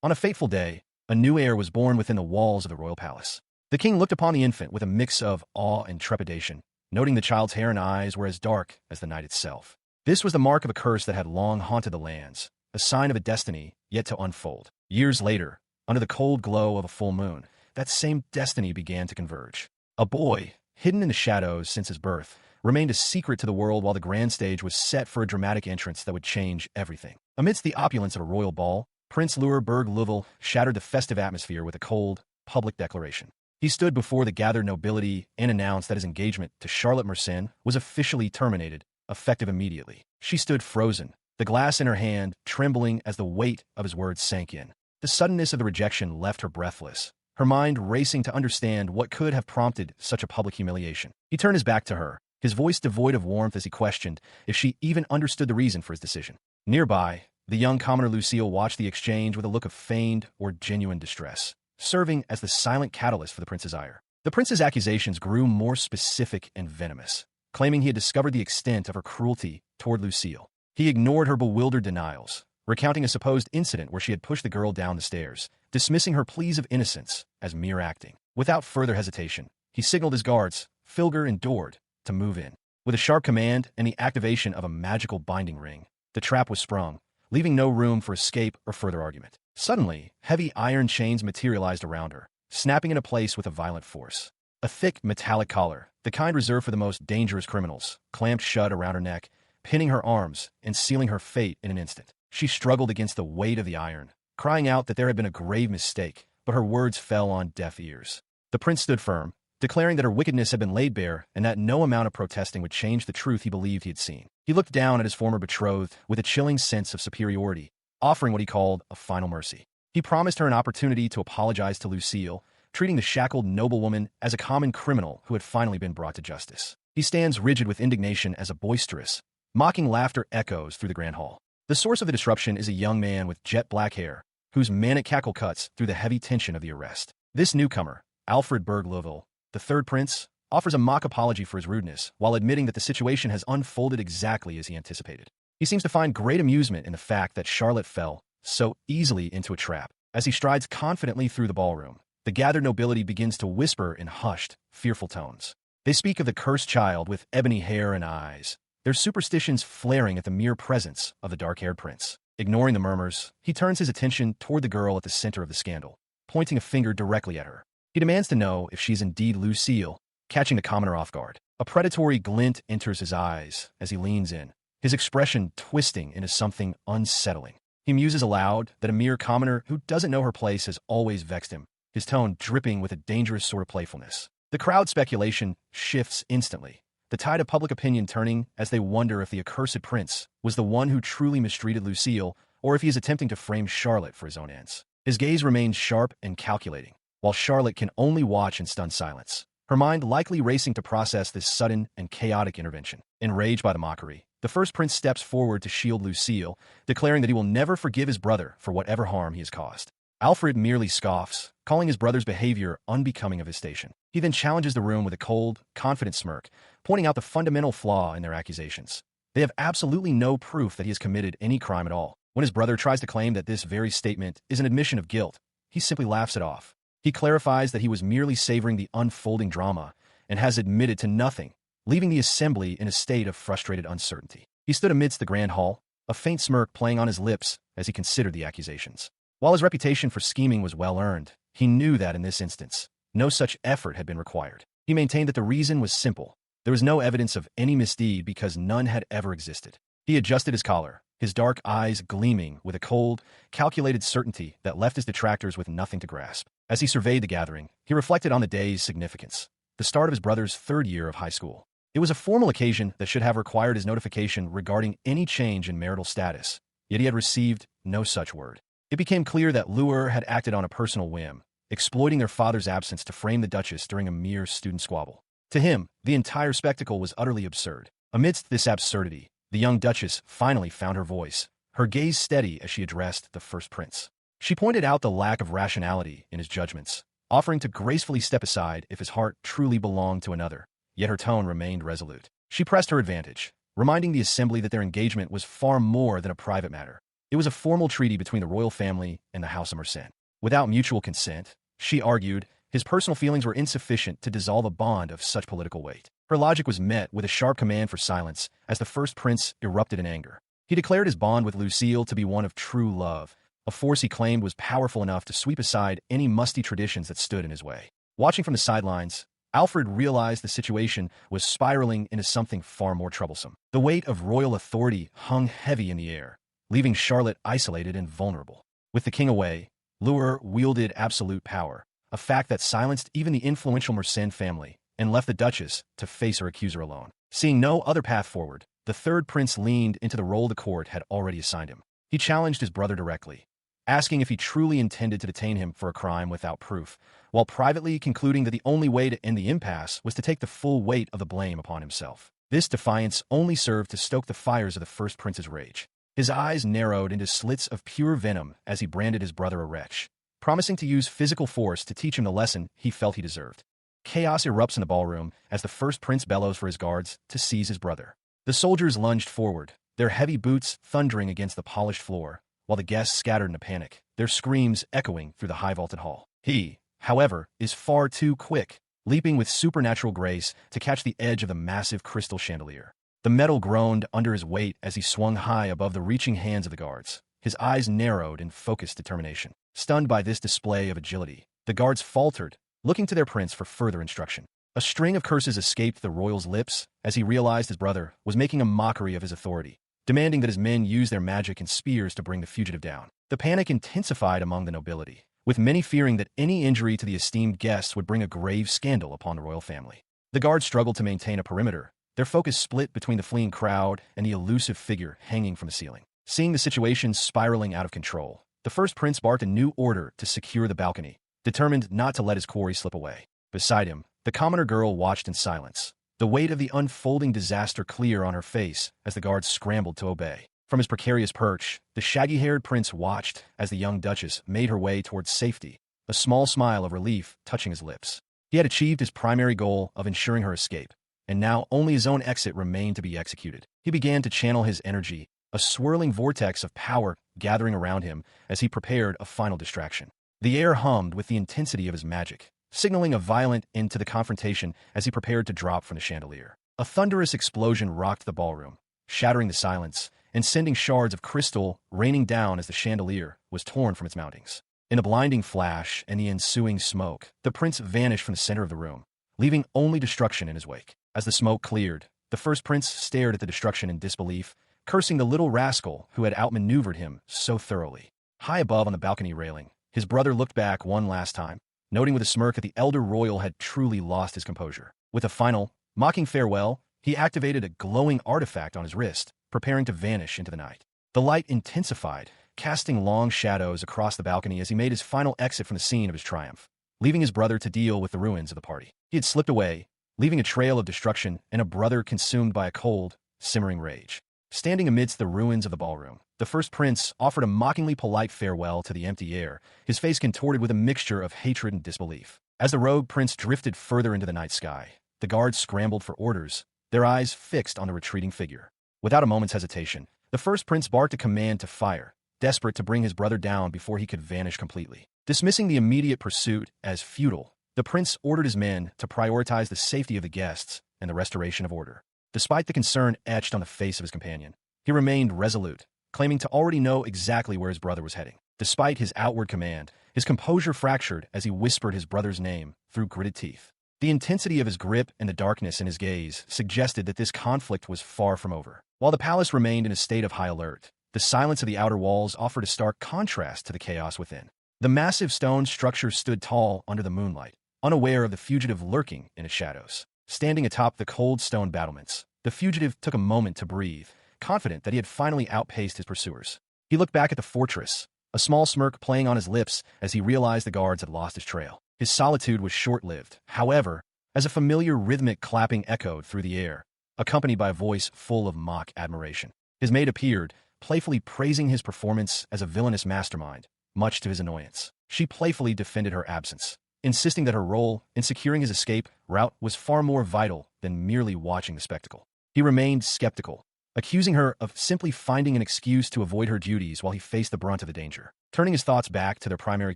On a fateful day, a new heir was born within the walls of the royal palace. The king looked upon the infant with a mix of awe and trepidation, noting the child's hair and eyes were as dark as the night itself. This was the mark of a curse that had long haunted the lands, a sign of a destiny yet to unfold. Years later, under the cold glow of a full moon, that same destiny began to converge. A boy, hidden in the shadows since his birth, remained a secret to the world while the grand stage was set for a dramatic entrance that would change everything. Amidst the opulence of a royal ball, Prince Louisbourg shattered the festive atmosphere with a cold, public declaration. He stood before the gathered nobility and announced that his engagement to Charlotte Merens was officially terminated, effective immediately. She stood frozen, the glass in her hand trembling as the weight of his words sank in. The suddenness of the rejection left her breathless, her mind racing to understand what could have prompted such a public humiliation. He turned his back to her, his voice devoid of warmth as he questioned if she even understood the reason for his decision. Nearby, the young commoner Lucille watched the exchange with a look of feigned or genuine distress, serving as the silent catalyst for the prince's ire. The prince's accusations grew more specific and venomous, claiming he had discovered the extent of her cruelty toward Lucille. He ignored her bewildered denials, recounting a supposed incident where she had pushed the girl down the stairs, dismissing her pleas of innocence as mere acting. Without further hesitation, he signaled his guards, Filger and Dord, to move in. With a sharp command and the activation of a magical binding ring, the trap was sprung, leaving no room for escape or further argument. Suddenly, heavy iron chains materialized around her, snapping into place with a violent force. A thick, metallic collar, the kind reserved for the most dangerous criminals, clamped shut around her neck, pinning her arms and sealing her fate in an instant. She struggled against the weight of the iron, crying out that there had been a grave mistake, but her words fell on deaf ears. The prince stood firm, declaring that her wickedness had been laid bare and that no amount of protesting would change the truth he believed he had seen. He looked down at his former betrothed with a chilling sense of superiority, offering what he called a final mercy. He promised her an opportunity to apologize to Lucille, treating the shackled noblewoman as a common criminal who had finally been brought to justice. He stands rigid with indignation as a boisterous, mocking laughter echoes through the grand hall. The source of the disruption is a young man with jet black hair, whose manic cackle cuts through the heavy tension of the arrest. This newcomer, Alfred Berg-Louville, the third prince, offers a mock apology for his rudeness while admitting that the situation has unfolded exactly as he anticipated. He seems to find great amusement in the fact that Charlotte fell so easily into a trap. As he strides confidently through the ballroom, the gathered nobility begins to whisper in hushed, fearful tones. They speak of the cursed child with ebony hair and eyes, their superstitions flaring at the mere presence of the dark-haired prince. Ignoring the murmurs, he turns his attention toward the girl at the center of the scandal, pointing a finger directly at her. He demands to know if she's indeed Lucille, catching the commoner off guard. A predatory glint enters his eyes as he leans in, his expression twisting into something unsettling. He muses aloud that a mere commoner who doesn't know her place has always vexed him, his tone dripping with a dangerous sort of playfulness. The crowd speculation shifts instantly, the tide of public opinion turning as they wonder if the accursed prince was the one who truly mistreated Lucille or if he is attempting to frame Charlotte for his own ends. His gaze remains sharp and calculating, while Charlotte can only watch in stunned silence, her mind likely racing to process this sudden and chaotic intervention. Enraged by the mockery, the first prince steps forward to shield Lucille, declaring that he will never forgive his brother for whatever harm he has caused. Alfred merely scoffs, calling his brother's behavior unbecoming of his station. He then challenges the room with a cold, confident smirk, pointing out the fundamental flaw in their accusations. They have absolutely no proof that he has committed any crime at all. When his brother tries to claim that this very statement is an admission of guilt, he simply laughs it off. He clarifies that he was merely savoring the unfolding drama and has admitted to nothing, leaving the assembly in a state of frustrated uncertainty. He stood amidst the grand hall, a faint smirk playing on his lips as he considered the accusations. While his reputation for scheming was well earned, he knew that in this instance, no such effort had been required. He maintained that the reason was simple. There was no evidence of any misdeed because none had ever existed. He adjusted his collar, his dark eyes gleaming with a cold, calculated certainty that left his detractors with nothing to grasp. As he surveyed the gathering, he reflected on the day's significance, the start of his brother's third year of high school. It was a formal occasion that should have required his notification regarding any change in marital status, yet he had received no such word. It became clear that Luer had acted on a personal whim, exploiting their father's absence to frame the Duchess during a mere student squabble. To him, the entire spectacle was utterly absurd. Amidst this absurdity, the young Duchess finally found her voice, her gaze steady as she addressed the first prince. She pointed out the lack of rationality in his judgments, offering to gracefully step aside if his heart truly belonged to another, yet her tone remained resolute. She pressed her advantage, reminding the assembly that their engagement was far more than a private matter. It was a formal treaty between the royal family and the House of Merens. Without mutual consent, she argued, his personal feelings were insufficient to dissolve a bond of such political weight. Her logic was met with a sharp command for silence as the first prince erupted in anger. He declared his bond with Lucille to be one of true love, a force he claimed was powerful enough to sweep aside any musty traditions that stood in his way. Watching from the sidelines, Alfred realized the situation was spiraling into something far more troublesome. The weight of royal authority hung heavy in the air, leaving Charlotte isolated and vulnerable. With the king away, Luer wielded absolute power, a fact that silenced even the influential Merens family and left the Duchess to face her accuser alone. Seeing no other path forward, the third prince leaned into the role the court had already assigned him. He challenged his brother directly, asking if he truly intended to detain him for a crime without proof, while privately concluding that the only way to end the impasse was to take the full weight of the blame upon himself. This defiance only served to stoke the fires of the first prince's rage. His eyes narrowed into slits of pure venom as he branded his brother a wretch, promising to use physical force to teach him the lesson he felt he deserved. Chaos erupts in the ballroom as the first prince bellows for his guards to seize his brother. The soldiers lunged forward, their heavy boots thundering against the polished floor, while the guests scattered in a panic, their screams echoing through the high-vaulted hall. He, however, is far too quick, leaping with supernatural grace to catch the edge of the massive crystal chandelier. The metal groaned under his weight as he swung high above the reaching hands of the guards. His eyes narrowed in focused determination. Stunned by this display of agility, the guards faltered, looking to their prince for further instruction. A string of curses escaped the royal's lips as he realized his brother was making a mockery of his authority, demanding that his men use their magic and spears to bring the fugitive down. The panic intensified among the nobility, with many fearing that any injury to the esteemed guests would bring a grave scandal upon the royal family. The guards struggled to maintain a perimeter, their focus split between the fleeing crowd and the elusive figure hanging from the ceiling. Seeing the situation spiraling out of control, the first prince barked a new order to secure the balcony, determined not to let his quarry slip away. Beside him, the commoner girl watched in silence, the weight of the unfolding disaster clear on her face as the guards scrambled to obey. From his precarious perch, the shaggy-haired prince watched as the young duchess made her way towards safety, a small smile of relief touching his lips. He had achieved his primary goal of ensuring her escape, and now only his own exit remained to be executed. He began to channel his energy, a swirling vortex of power gathering around him as he prepared a final distraction. The air hummed with the intensity of his magic, signaling a violent end to the confrontation as he prepared to drop from the chandelier. A thunderous explosion rocked the ballroom, shattering the silence and sending shards of crystal raining down as the chandelier was torn from its mountings. In a blinding flash and the ensuing smoke, the prince vanished from the center of the room, leaving only destruction in his wake. As the smoke cleared, the first prince stared at the destruction in disbelief, cursing the little rascal who had outmaneuvered him so thoroughly. High above on the balcony railing, his brother looked back one last time, noting with a smirk that the elder royal had truly lost his composure. With a final, mocking farewell, he activated a glowing artifact on his wrist, preparing to vanish into the night. The light intensified, casting long shadows across the balcony as he made his final exit from the scene of his triumph, leaving his brother to deal with the ruins of the party. He had slipped away, leaving a trail of destruction and a brother consumed by a cold, simmering rage. Standing amidst the ruins of the ballroom, the first prince offered a mockingly polite farewell to the empty air, his face contorted with a mixture of hatred and disbelief. As the rogue prince drifted further into the night sky, the guards scrambled for orders, their eyes fixed on the retreating figure. Without a moment's hesitation, the first prince barked a command to fire, desperate to bring his brother down before he could vanish completely. Dismissing the immediate pursuit as futile, the prince ordered his men to prioritize the safety of the guests and the restoration of order. Despite the concern etched on the face of his companion, he remained resolute, claiming to already know exactly where his brother was heading. Despite his outward command, his composure fractured as he whispered his brother's name through gritted teeth. The intensity of his grip and the darkness in his gaze suggested that this conflict was far from over. While the palace remained in a state of high alert, the silence of the outer walls offered a stark contrast to the chaos within. The massive stone structure stood tall under the moonlight, unaware of the fugitive lurking in its shadows. Standing atop the cold stone battlements, the fugitive took a moment to breathe, confident that he had finally outpaced his pursuers. He looked back at the fortress, a small smirk playing on his lips as he realized the guards had lost his trail. His solitude was short-lived, however, as a familiar rhythmic clapping echoed through the air, accompanied by a voice full of mock admiration. His maid appeared, playfully praising his performance as a villainous mastermind, much to his annoyance. She playfully defended her absence, insisting that her role in securing his escape route was far more vital than merely watching the spectacle. He remained skeptical, accusing her of simply finding an excuse to avoid her duties while he faced the brunt of the danger. Turning his thoughts back to their primary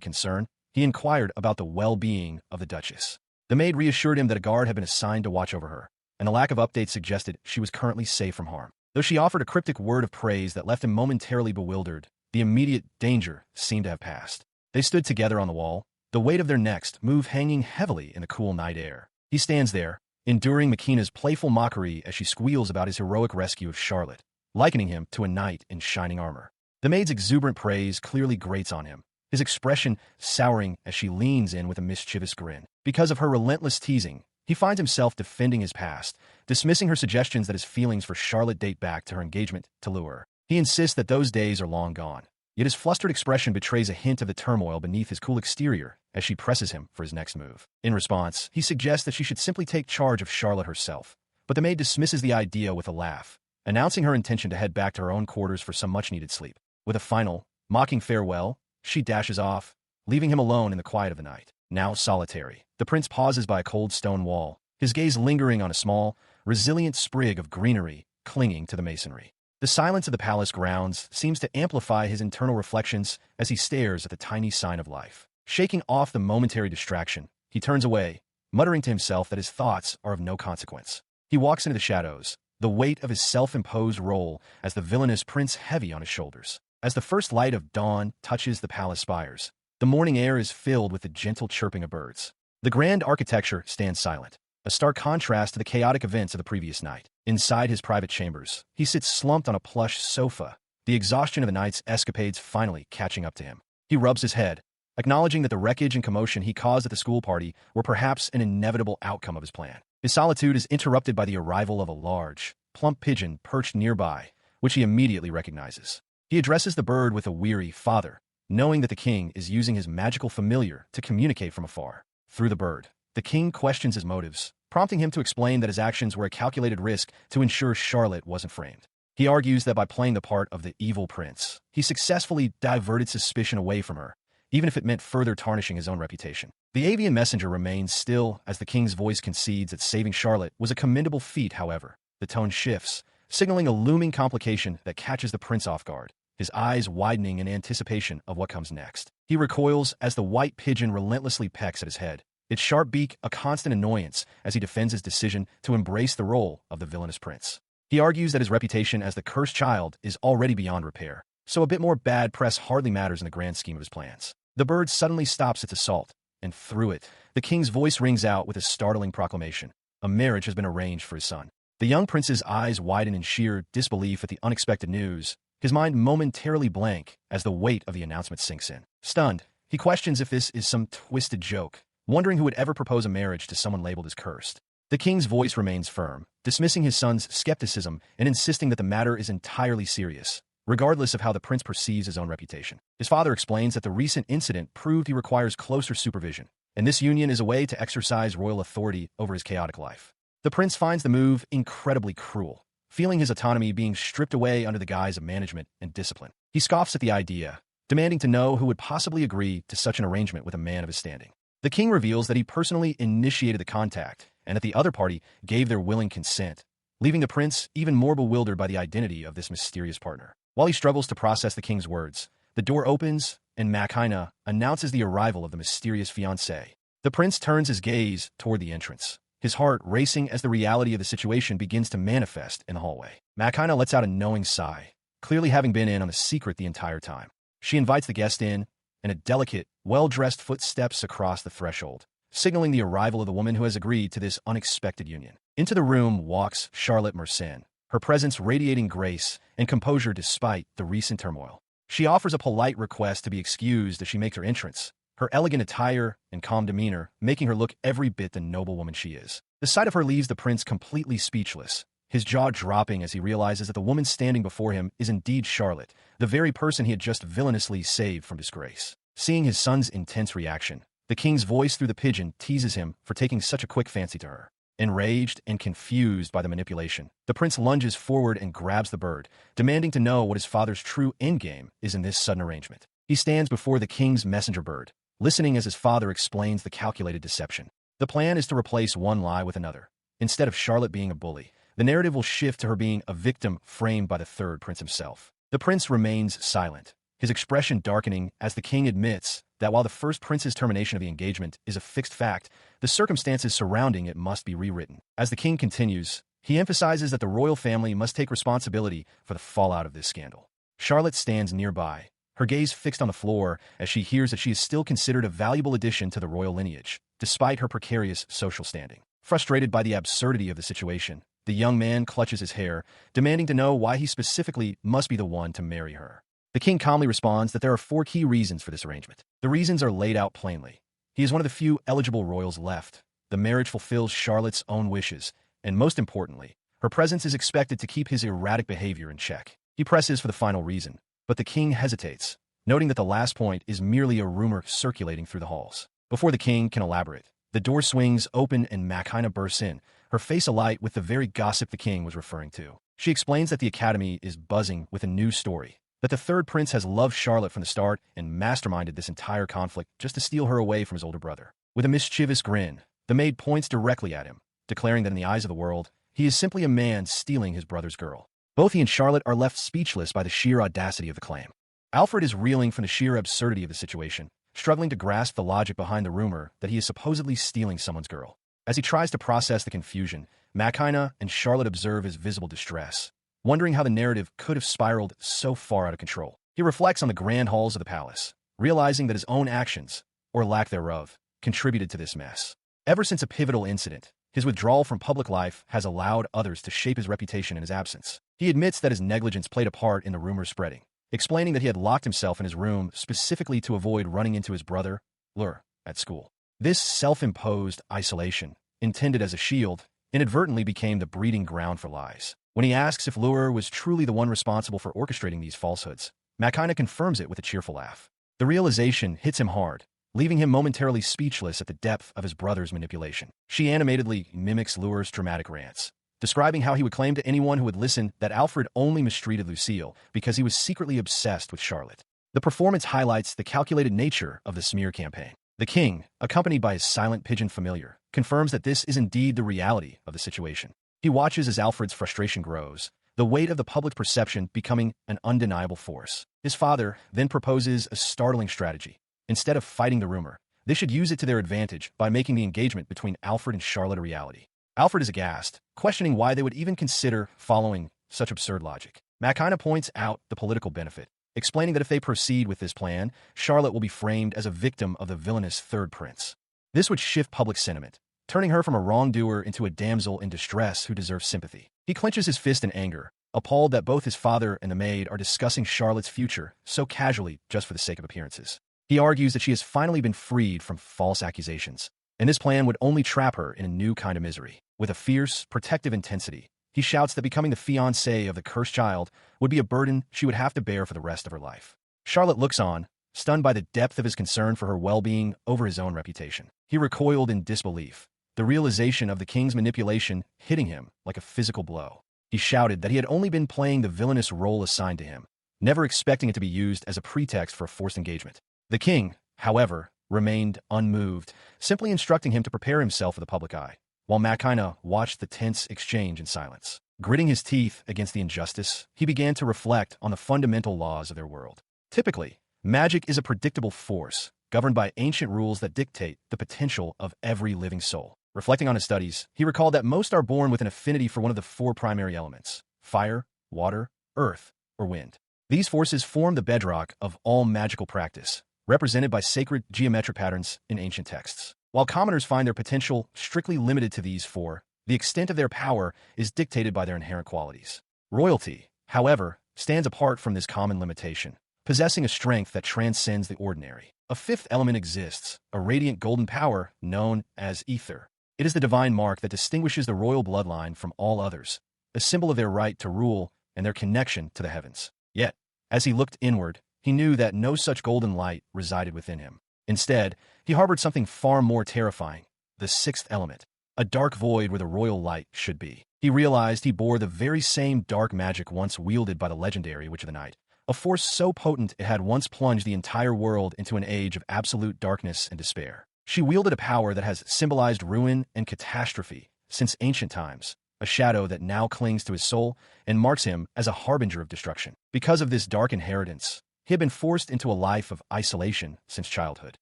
concern, he inquired about the well-being of the Duchess. The maid reassured him that a guard had been assigned to watch over her, and the lack of updates suggested she was currently safe from harm. Though she offered a cryptic word of praise that left him momentarily bewildered, the immediate danger seemed to have passed. They stood together on the wall, the weight of their next move hanging heavily in the cool night air. He stands there, enduring Makina's playful mockery as she squeals about his heroic rescue of Charlotte, likening him to a knight in shining armor. The maid's exuberant praise clearly grates on him, his expression souring as she leans in with a mischievous grin. Because of her relentless teasing, he finds himself defending his past, dismissing her suggestions that his feelings for Charlotte date back to her engagement to Lure. He insists that those days are long gone, yet his flustered expression betrays a hint of the turmoil beneath his cool exterior as she presses him for his next move. In response, he suggests that she should simply take charge of Charlotte herself, but the maid dismisses the idea with a laugh, announcing her intention to head back to her own quarters for some much-needed sleep. With a final, mocking farewell, she dashes off, leaving him alone in the quiet of the night. Now solitary, the prince pauses by a cold stone wall, his gaze lingering on a small, resilient sprig of greenery clinging to the masonry. The silence of the palace grounds seems to amplify his internal reflections as he stares at the tiny sign of life. Shaking off the momentary distraction, he turns away, muttering to himself that his thoughts are of no consequence. He walks into the shadows, the weight of his self-imposed role as the villainous prince heavy on his shoulders. As the first light of dawn touches the palace spires, the morning air is filled with the gentle chirping of birds. The grand architecture stands silent, a stark contrast to the chaotic events of the previous night. Inside his private chambers, he sits slumped on a plush sofa, the exhaustion of the night's escapades finally catching up to him. He rubs his head, acknowledging that the wreckage and commotion he caused at the school party were perhaps an inevitable outcome of his plan. His solitude is interrupted by the arrival of a large, plump pigeon perched nearby, which he immediately recognizes. He addresses the bird with a weary "father," knowing that the king is using his magical familiar to communicate from afar. Through the bird, the king questions his motives, prompting him to explain that his actions were a calculated risk to ensure Charlotte wasn't framed. He argues that by playing the part of the evil prince, he successfully diverted suspicion away from her, even if it meant further tarnishing his own reputation. The avian messenger remains still as the king's voice concedes that saving Charlotte was a commendable feat. However, the tone shifts, signaling a looming complication that catches the prince off guard, his eyes widening in anticipation of what comes next. He recoils as the white pigeon relentlessly pecks at his head, its sharp beak a constant annoyance as he defends his decision to embrace the role of the villainous prince. He argues that his reputation as the cursed child is already beyond repair, so a bit more bad press hardly matters in the grand scheme of his plans. The bird suddenly stops its assault, and through it, the king's voice rings out with a startling proclamation. A marriage has been arranged for his son. The young prince's eyes widen in sheer disbelief at the unexpected news, his mind momentarily blank as the weight of the announcement sinks in. Stunned, he questions if this is some twisted joke, wondering who would ever propose a marriage to someone labeled as cursed. The king's voice remains firm, dismissing his son's skepticism and insisting that the matter is entirely serious, regardless of how the prince perceives his own reputation. His father explains that the recent incident proved he requires closer supervision, and this union is a way to exercise royal authority over his chaotic life. The prince finds the move incredibly cruel, feeling his autonomy being stripped away under the guise of management and discipline. He scoffs at the idea, demanding to know who would possibly agree to such an arrangement with a man of his standing. The king reveals that he personally initiated the contact, and that the other party gave their willing consent, leaving the prince even more bewildered by the identity of this mysterious partner. While he struggles to process the king's words, the door opens, and Makina announces the arrival of the mysterious fiancé. The prince turns his gaze toward the entrance, his heart racing as the reality of the situation begins to manifest in the hallway. Makina lets out a knowing sigh, clearly having been in on the secret the entire time. She invites the guest in, and a delicate, well-dressed foot steps across the threshold, signaling the arrival of the woman who has agreed to this unexpected union. Into the room walks Charlotte Merens, her presence radiating grace and composure despite the recent turmoil. She offers a polite request to be excused as she makes her entrance, her elegant attire and calm demeanor making her look every bit the noble woman she is. The sight of her leaves the prince completely speechless, his jaw dropping as he realizes that the woman standing before him is indeed Charlotte, the very person he had just villainously saved from disgrace. Seeing his son's intense reaction, the king's voice through the pigeon teases him for taking such a quick fancy to her. Enraged and confused by the manipulation, the prince lunges forward and grabs the bird, demanding to know what his father's true endgame is in this sudden arrangement. He stands before the king's messenger bird, listening as his father explains the calculated deception. The plan is to replace one lie with another. Instead of Charlotte being a bully, the narrative will shift to her being a victim framed by the third prince himself. The prince remains silent, his expression darkening as the king admits that while the first prince's termination of the engagement is a fixed fact, the circumstances surrounding it must be rewritten. As the king continues, he emphasizes that the royal family must take responsibility for the fallout of this scandal. Charlotte stands nearby, her gaze fixed on the floor as she hears that she is still considered a valuable addition to the royal lineage, despite her precarious social standing. Frustrated by the absurdity of the situation, the young man clutches his hair, demanding to know why he specifically must be the one to marry her. The king calmly responds that there are 4 key reasons for this arrangement. The reasons are laid out plainly. He is one of the few eligible royals left. The marriage fulfills Charlotte's own wishes, and most importantly, her presence is expected to keep his erratic behavior in check. He presses for the final reason, but the king hesitates, noting that the last point is merely a rumor circulating through the halls. Before the king can elaborate, the door swings open and manhwa bursts in, her face alight with the very gossip the king was referring to. She explains that the academy is buzzing with a new story, that the third prince has loved Charlotte from the start and masterminded this entire conflict just to steal her away from his older brother. With a mischievous grin, the maid points directly at him, declaring that in the eyes of the world, he is simply a man stealing his brother's girl. Both he and Charlotte are left speechless by the sheer audacity of the claim. Alfred is reeling from the sheer absurdity of the situation, struggling to grasp the logic behind the rumor that he is supposedly stealing someone's girl. As he tries to process the confusion, manhwa and Charlotte observe his visible distress, wondering how the narrative could have spiraled so far out of control. He reflects on the grand halls of the palace, realizing that his own actions, or lack thereof, contributed to this mess. Ever since a pivotal incident, his withdrawal from public life has allowed others to shape his reputation in his absence. He admits that his negligence played a part in the rumor spreading, explaining that he had locked himself in his room specifically to avoid running into his brother, Lur, at school. This self-imposed isolation, intended as a shield, inadvertently became the breeding ground for lies. When he asks if Lur was truly the one responsible for orchestrating these falsehoods, manhwa confirms it with a cheerful laugh. The realization hits him hard, leaving him momentarily speechless at the depth of his brother's manipulation. She animatedly mimics Lur's dramatic rants, describing how he would claim to anyone who would listen that Alfred only mistreated Lucille because he was secretly obsessed with Charlotte. The performance highlights the calculated nature of the smear campaign. The king, accompanied by his silent pigeon familiar, confirms that this is indeed the reality of the situation. He watches as Alfred's frustration grows, the weight of the public perception becoming an undeniable force. His father then proposes a startling strategy. Instead of fighting the rumor, they should use it to their advantage by making the engagement between Alfred and Charlotte a reality. Alfred is aghast, questioning why they would even consider following such absurd logic. manhwa points out the political benefit, explaining that if they proceed with this plan, Charlotte will be framed as a victim of the villainous third prince. This would shift public sentiment, turning her from a wrongdoer into a damsel in distress who deserves sympathy. He clenches his fist in anger, appalled that both his father and the maid are discussing Charlotte's future so casually just for the sake of appearances. He argues that she has finally been freed from false accusations, and this plan would only trap her in a new kind of misery. With a fierce, protective intensity, he shouts that becoming the fiancée of the cursed child would be a burden she would have to bear for the rest of her life. Charlotte looks on, stunned by the depth of his concern for her well-being over his own reputation. He recoiled in disbelief, the realization of the king's manipulation hitting him like a physical blow. He shouted that he had only been playing the villainous role assigned to him, never expecting it to be used as a pretext for a forced engagement. The king, however, remained unmoved, simply instructing him to prepare himself for the public eye, while manhwa watched the tense exchange in silence. Gritting his teeth against the injustice, he began to reflect on the fundamental laws of their world. Typically, magic is a predictable force, governed by ancient rules that dictate the potential of every living soul. Reflecting on his studies, he recalled that most are born with an affinity for one of the 4 primary elements: fire, water, earth, or wind. These forces form the bedrock of all magical practice, represented by sacred geometric patterns in ancient texts. While commoners find their potential strictly limited to these 4, the extent of their power is dictated by their inherent qualities. Royalty, however, stands apart from this common limitation, possessing a strength that transcends the ordinary. A 5th element exists, a radiant golden power known as ether. It is the divine mark that distinguishes the royal bloodline from all others, a symbol of their right to rule and their connection to the heavens. Yet, as he looked inward, he knew that no such golden light resided within him. Instead, he harbored something far more terrifying, the 6th element, a dark void where the royal light should be. He realized he bore the very same dark magic once wielded by the legendary Witch of the Night, a force so potent it had once plunged the entire world into an age of absolute darkness and despair. She wielded a power that has symbolized ruin and catastrophe since ancient times, a shadow that now clings to his soul and marks him as a harbinger of destruction. Because of this dark inheritance, he had been forced into a life of isolation since childhood.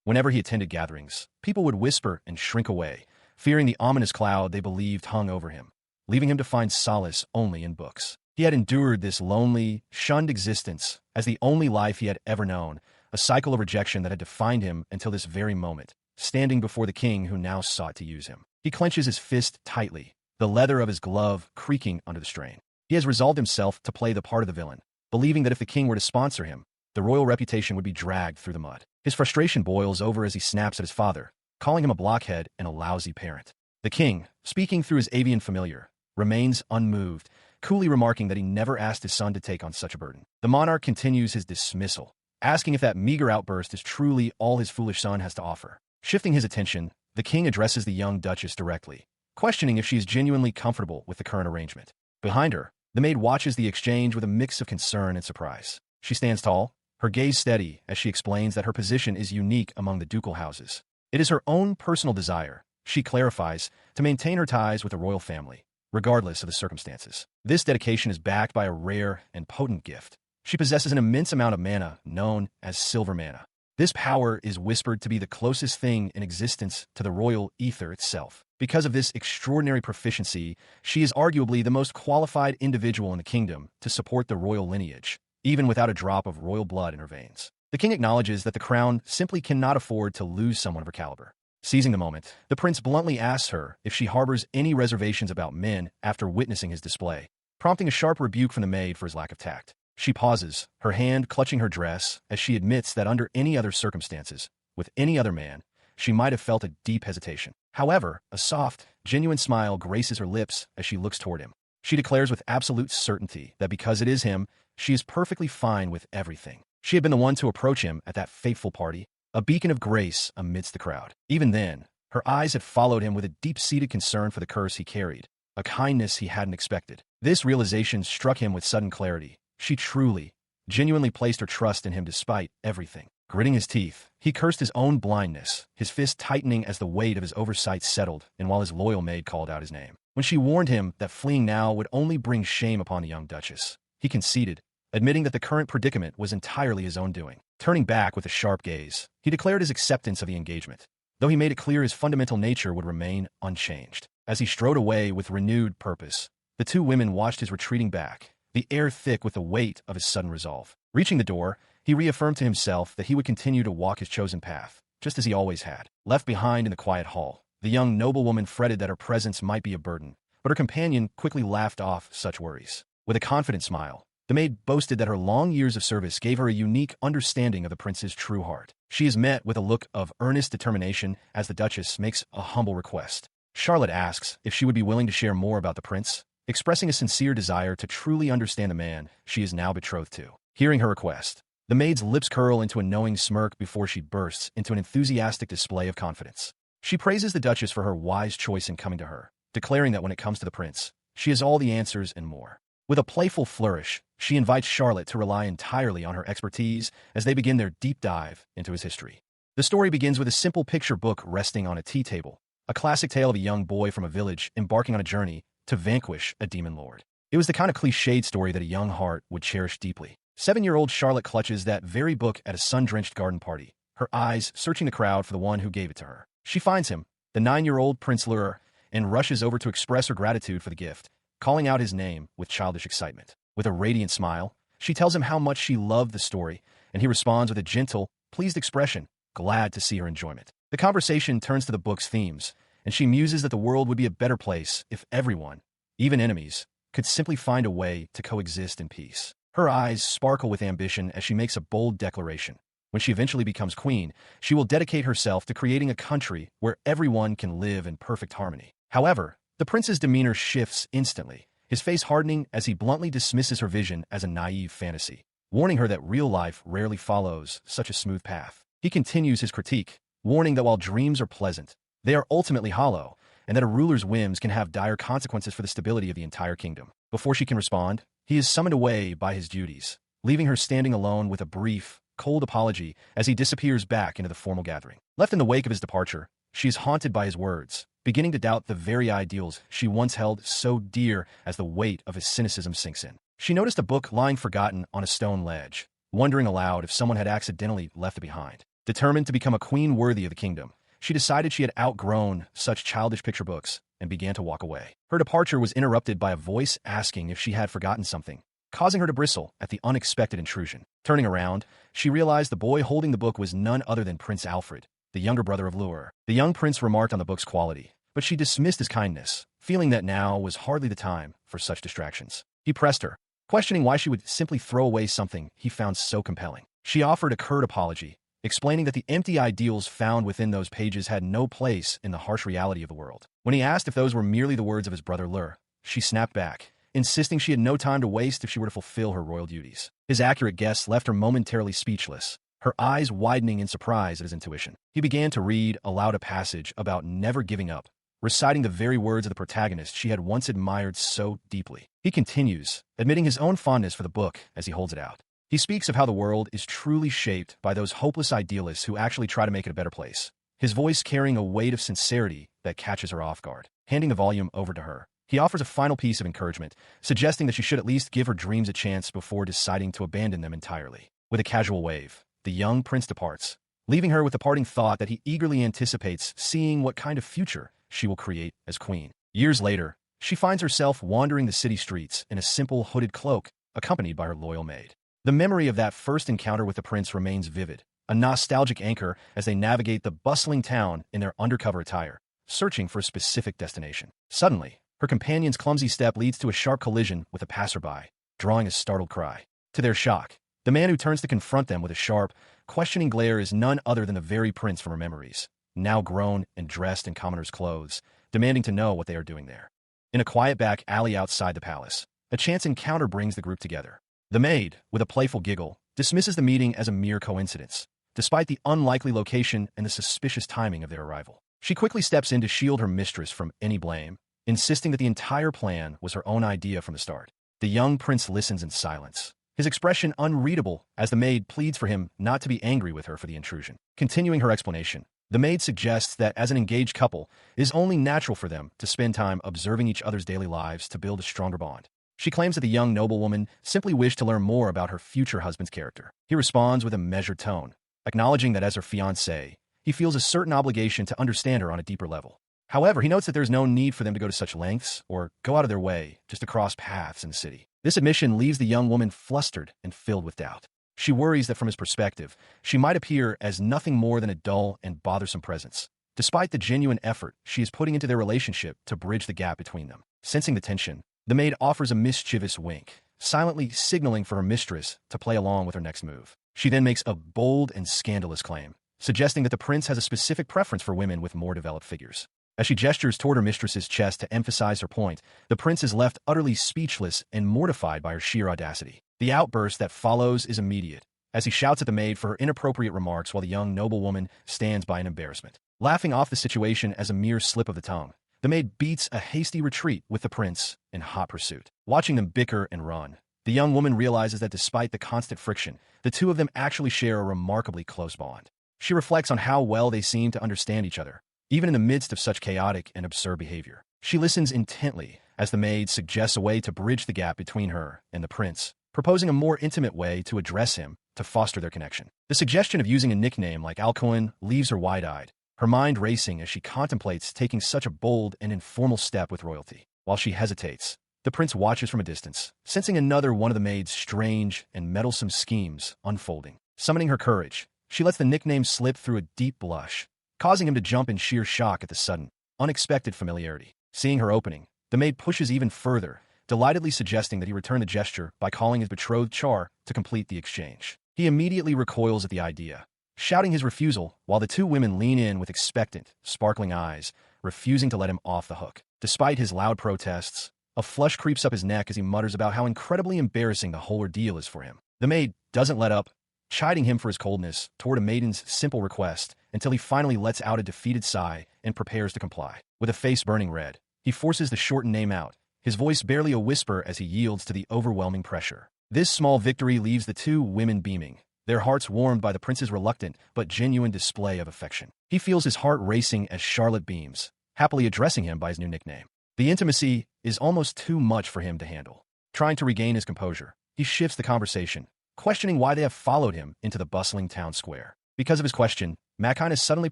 Whenever he attended gatherings, people would whisper and shrink away, fearing the ominous cloud they believed hung over him, leaving him to find solace only in books. He had endured this lonely, shunned existence as the only life he had ever known, a cycle of rejection that had defined him until this very moment, standing before the king who now sought to use him. He clenches his fist tightly, the leather of his glove creaking under the strain. He has resolved himself to play the part of the villain, believing that if the king were to sponsor him, the royal reputation would be dragged through the mud. His frustration boils over as he snaps at his father, calling him a blockhead and a lousy parent. The king, speaking through his avian familiar, remains unmoved, coolly remarking that he never asked his son to take on such a burden. The monarch continues his dismissal, asking if that meager outburst is truly all his foolish son has to offer. Shifting his attention, the king addresses the young duchess directly, questioning if she is genuinely comfortable with the current arrangement. Behind her, the maid watches the exchange with a mix of concern and surprise. She stands tall, her gaze steady as she explains that her position is unique among the ducal houses. It is her own personal desire, she clarifies, to maintain her ties with the royal family, regardless of the circumstances. This dedication is backed by a rare and potent gift. She possesses an immense amount of mana known as silver mana. This power is whispered to be the closest thing in existence to the royal ether itself. Because of this extraordinary proficiency, she is arguably the most qualified individual in the kingdom to support the royal lineage, even without a drop of royal blood in her veins. The king acknowledges that the crown simply cannot afford to lose someone of her caliber. Seizing the moment, the prince bluntly asks her if she harbors any reservations about men after witnessing his display, prompting a sharp rebuke from the maid for his lack of tact. She pauses, her hand clutching her dress, as she admits that under any other circumstances, with any other man, she might have felt a deep hesitation. However, a soft, genuine smile graces her lips as she looks toward him. She declares with absolute certainty that because it is him, she is perfectly fine with everything. She had been the one to approach him at that fateful party, a beacon of grace amidst the crowd. Even then, her eyes had followed him with a deep-seated concern for the curse he carried, a kindness he hadn't expected. This realization struck him with sudden clarity. She truly, genuinely placed her trust in him despite everything. Gritting his teeth, he cursed his own blindness, his fist tightening as the weight of his oversight settled, and while his loyal maid called out his name. When she warned him that fleeing now would only bring shame upon the young duchess, he conceded, admitting that the current predicament was entirely his own doing. Turning back with a sharp gaze, he declared his acceptance of the engagement, though he made it clear his fundamental nature would remain unchanged. As he strode away with renewed purpose, the two women watched his retreating back, the air thick with the weight of his sudden resolve. Reaching the door, he reaffirmed to himself that he would continue to walk his chosen path, just as he always had. Left behind in the quiet hall, the young noblewoman fretted that her presence might be a burden, but her companion quickly laughed off such worries. With a confident smile, the maid boasted that her long years of service gave her a unique understanding of the prince's true heart. She is met with a look of earnest determination as the duchess makes a humble request. Charlotte asks if she would be willing to share more about the prince, expressing a sincere desire to truly understand the man she is now betrothed to. Hearing her request, the maid's lips curl into a knowing smirk before she bursts into an enthusiastic display of confidence. She praises the duchess for her wise choice in coming to her, declaring that when it comes to the prince, she has all the answers and more. With a playful flourish, she invites Charlotte to rely entirely on her expertise as they begin their deep dive into his history. The story begins with a simple picture book resting on a tea table, a classic tale of a young boy from a village embarking on a journey to vanquish a demon lord. It was the kind of cliched story that a young heart would cherish deeply. 7-year-old Charlotte clutches that very book at a sun-drenched garden party, her eyes searching the crowd for the one who gave it to her. She finds him, the 9-year-old Prince Lurer, and rushes over to express her gratitude for the gift, calling out his name with childish excitement. With a radiant smile, she tells him how much she loved the story, and he responds with a gentle, pleased expression, glad to see her enjoyment. The conversation turns to the book's themes, and she muses that the world would be a better place if everyone, even enemies, could simply find a way to coexist in peace. Her eyes sparkle with ambition as she makes a bold declaration. When she eventually becomes queen, she will dedicate herself to creating a country where everyone can live in perfect harmony. However, the prince's demeanor shifts instantly, his face hardening as he bluntly dismisses her vision as a naive fantasy, warning her that real life rarely follows such a smooth path. He continues his critique, warning that while dreams are pleasant, they are ultimately hollow, and that a ruler's whims can have dire consequences for the stability of the entire kingdom. Before she can respond, he is summoned away by his duties, leaving her standing alone with a brief, cold apology as he disappears back into the formal gathering. Left in the wake of his departure, she is haunted by his words, beginning to doubt the very ideals she once held so dear as the weight of his cynicism sinks in. She noticed a book lying forgotten on a stone ledge, wondering aloud if someone had accidentally left it behind. Determined to become a queen worthy of the kingdom, she decided she had outgrown such childish picture books and began to walk away. Her departure was interrupted by a voice asking if she had forgotten something, causing her to bristle at the unexpected intrusion. Turning around, she realized the boy holding the book was none other than Prince Alfred, the younger brother of Lure. The young prince remarked on the book's quality, but she dismissed his kindness, feeling that now was hardly the time for such distractions. He pressed her, questioning why she would simply throw away something he found so compelling. She offered a curt apology, explaining that the empty ideals found within those pages had no place in the harsh reality of the world. When he asked if those were merely the words of his brother Lure, she snapped back, insisting she had no time to waste if she were to fulfill her royal duties. His accurate guess left her momentarily speechless, her eyes widening in surprise at his intuition. He began to read aloud a passage about never giving up, reciting the very words of the protagonist she had once admired so deeply. He continues, admitting his own fondness for the book as he holds it out. He speaks of how the world is truly shaped by those hopeless idealists who actually try to make it a better place, his voice carrying a weight of sincerity that catches her off guard. Handing the volume over to her, he offers a final piece of encouragement, suggesting that she should at least give her dreams a chance before deciding to abandon them entirely. With a casual wave, the young prince departs, leaving her with the parting thought that he eagerly anticipates seeing what kind of future she will create as queen. Years later, she finds herself wandering the city streets in a simple hooded cloak, accompanied by her loyal maid. The memory of that first encounter with the prince remains vivid, a nostalgic anchor as they navigate the bustling town in their undercover attire, searching for a specific destination. Suddenly, her companion's clumsy step leads to a sharp collision with a passerby, drawing a startled cry. To their shock, the man who turns to confront them with a sharp, questioning glare is none other than the very prince from her memories, now grown and dressed in commoner's clothes, demanding to know what they are doing there. In a quiet back alley outside the palace, a chance encounter brings the group together. The maid, with a playful giggle, dismisses the meeting as a mere coincidence, despite the unlikely location and the suspicious timing of their arrival. She quickly steps in to shield her mistress from any blame, insisting that the entire plan was her own idea from the start. The young prince listens in silence, his expression unreadable as the maid pleads for him not to be angry with her for the intrusion. Continuing her explanation, the maid suggests that as an engaged couple, it is only natural for them to spend time observing each other's daily lives to build a stronger bond. She claims that the young noblewoman simply wished to learn more about her future husband's character. He responds with a measured tone, acknowledging that as her fiancée, he feels a certain obligation to understand her on a deeper level. However, he notes that there is no need for them to go to such lengths or go out of their way just to cross paths in the city. This admission leaves the young woman flustered and filled with doubt. She worries that from his perspective, she might appear as nothing more than a dull and bothersome presence, despite the genuine effort she is putting into their relationship to bridge the gap between them. Sensing the tension, the maid offers a mischievous wink, silently signaling for her mistress to play along with her next move. She then makes a bold and scandalous claim, suggesting that the prince has a specific preference for women with more developed figures. As she gestures toward her mistress's chest to emphasize her point, the prince is left utterly speechless and mortified by her sheer audacity. The outburst that follows is immediate, as he shouts at the maid for her inappropriate remarks while the young noblewoman stands by in embarrassment. Laughing off the situation as a mere slip of the tongue, the maid beats a hasty retreat with the prince in hot pursuit. Watching them bicker and run, the young woman realizes that despite the constant friction, the two of them actually share a remarkably close bond. She reflects on how well they seem to understand each other, even in the midst of such chaotic and absurd behavior. She listens intently as the maid suggests a way to bridge the gap between her and the prince, proposing a more intimate way to address him to foster their connection. The suggestion of using a nickname like Alcoin leaves her wide-eyed, her mind racing as she contemplates taking such a bold and informal step with royalty. While she hesitates, the prince watches from a distance, sensing another one of the maid's strange and meddlesome schemes unfolding. Summoning her courage, she lets the nickname slip through a deep blush, causing him to jump in sheer shock at the sudden, unexpected familiarity. Seeing her opening, the maid pushes even further, delightedly suggesting that he return the gesture by calling his betrothed Char to complete the exchange. He immediately recoils at the idea, shouting his refusal while the two women lean in with expectant, sparkling eyes, refusing to let him off the hook. Despite his loud protests, a flush creeps up his neck as he mutters about how incredibly embarrassing the whole ordeal is for him. The maid doesn't let up, chiding him for his coldness toward a maiden's simple request until he finally lets out a defeated sigh and prepares to comply. With a face burning red, he forces the shortened name out, his voice barely a whisper as he yields to the overwhelming pressure. This small victory leaves the two women beaming, their hearts warmed by the prince's reluctant but genuine display of affection. He feels his heart racing as Charlotte beams, happily addressing him by his new nickname. The intimacy is almost too much for him to handle. Trying to regain his composure, he shifts the conversation, questioning why they have followed him into the bustling town square. Because of his question, Makina suddenly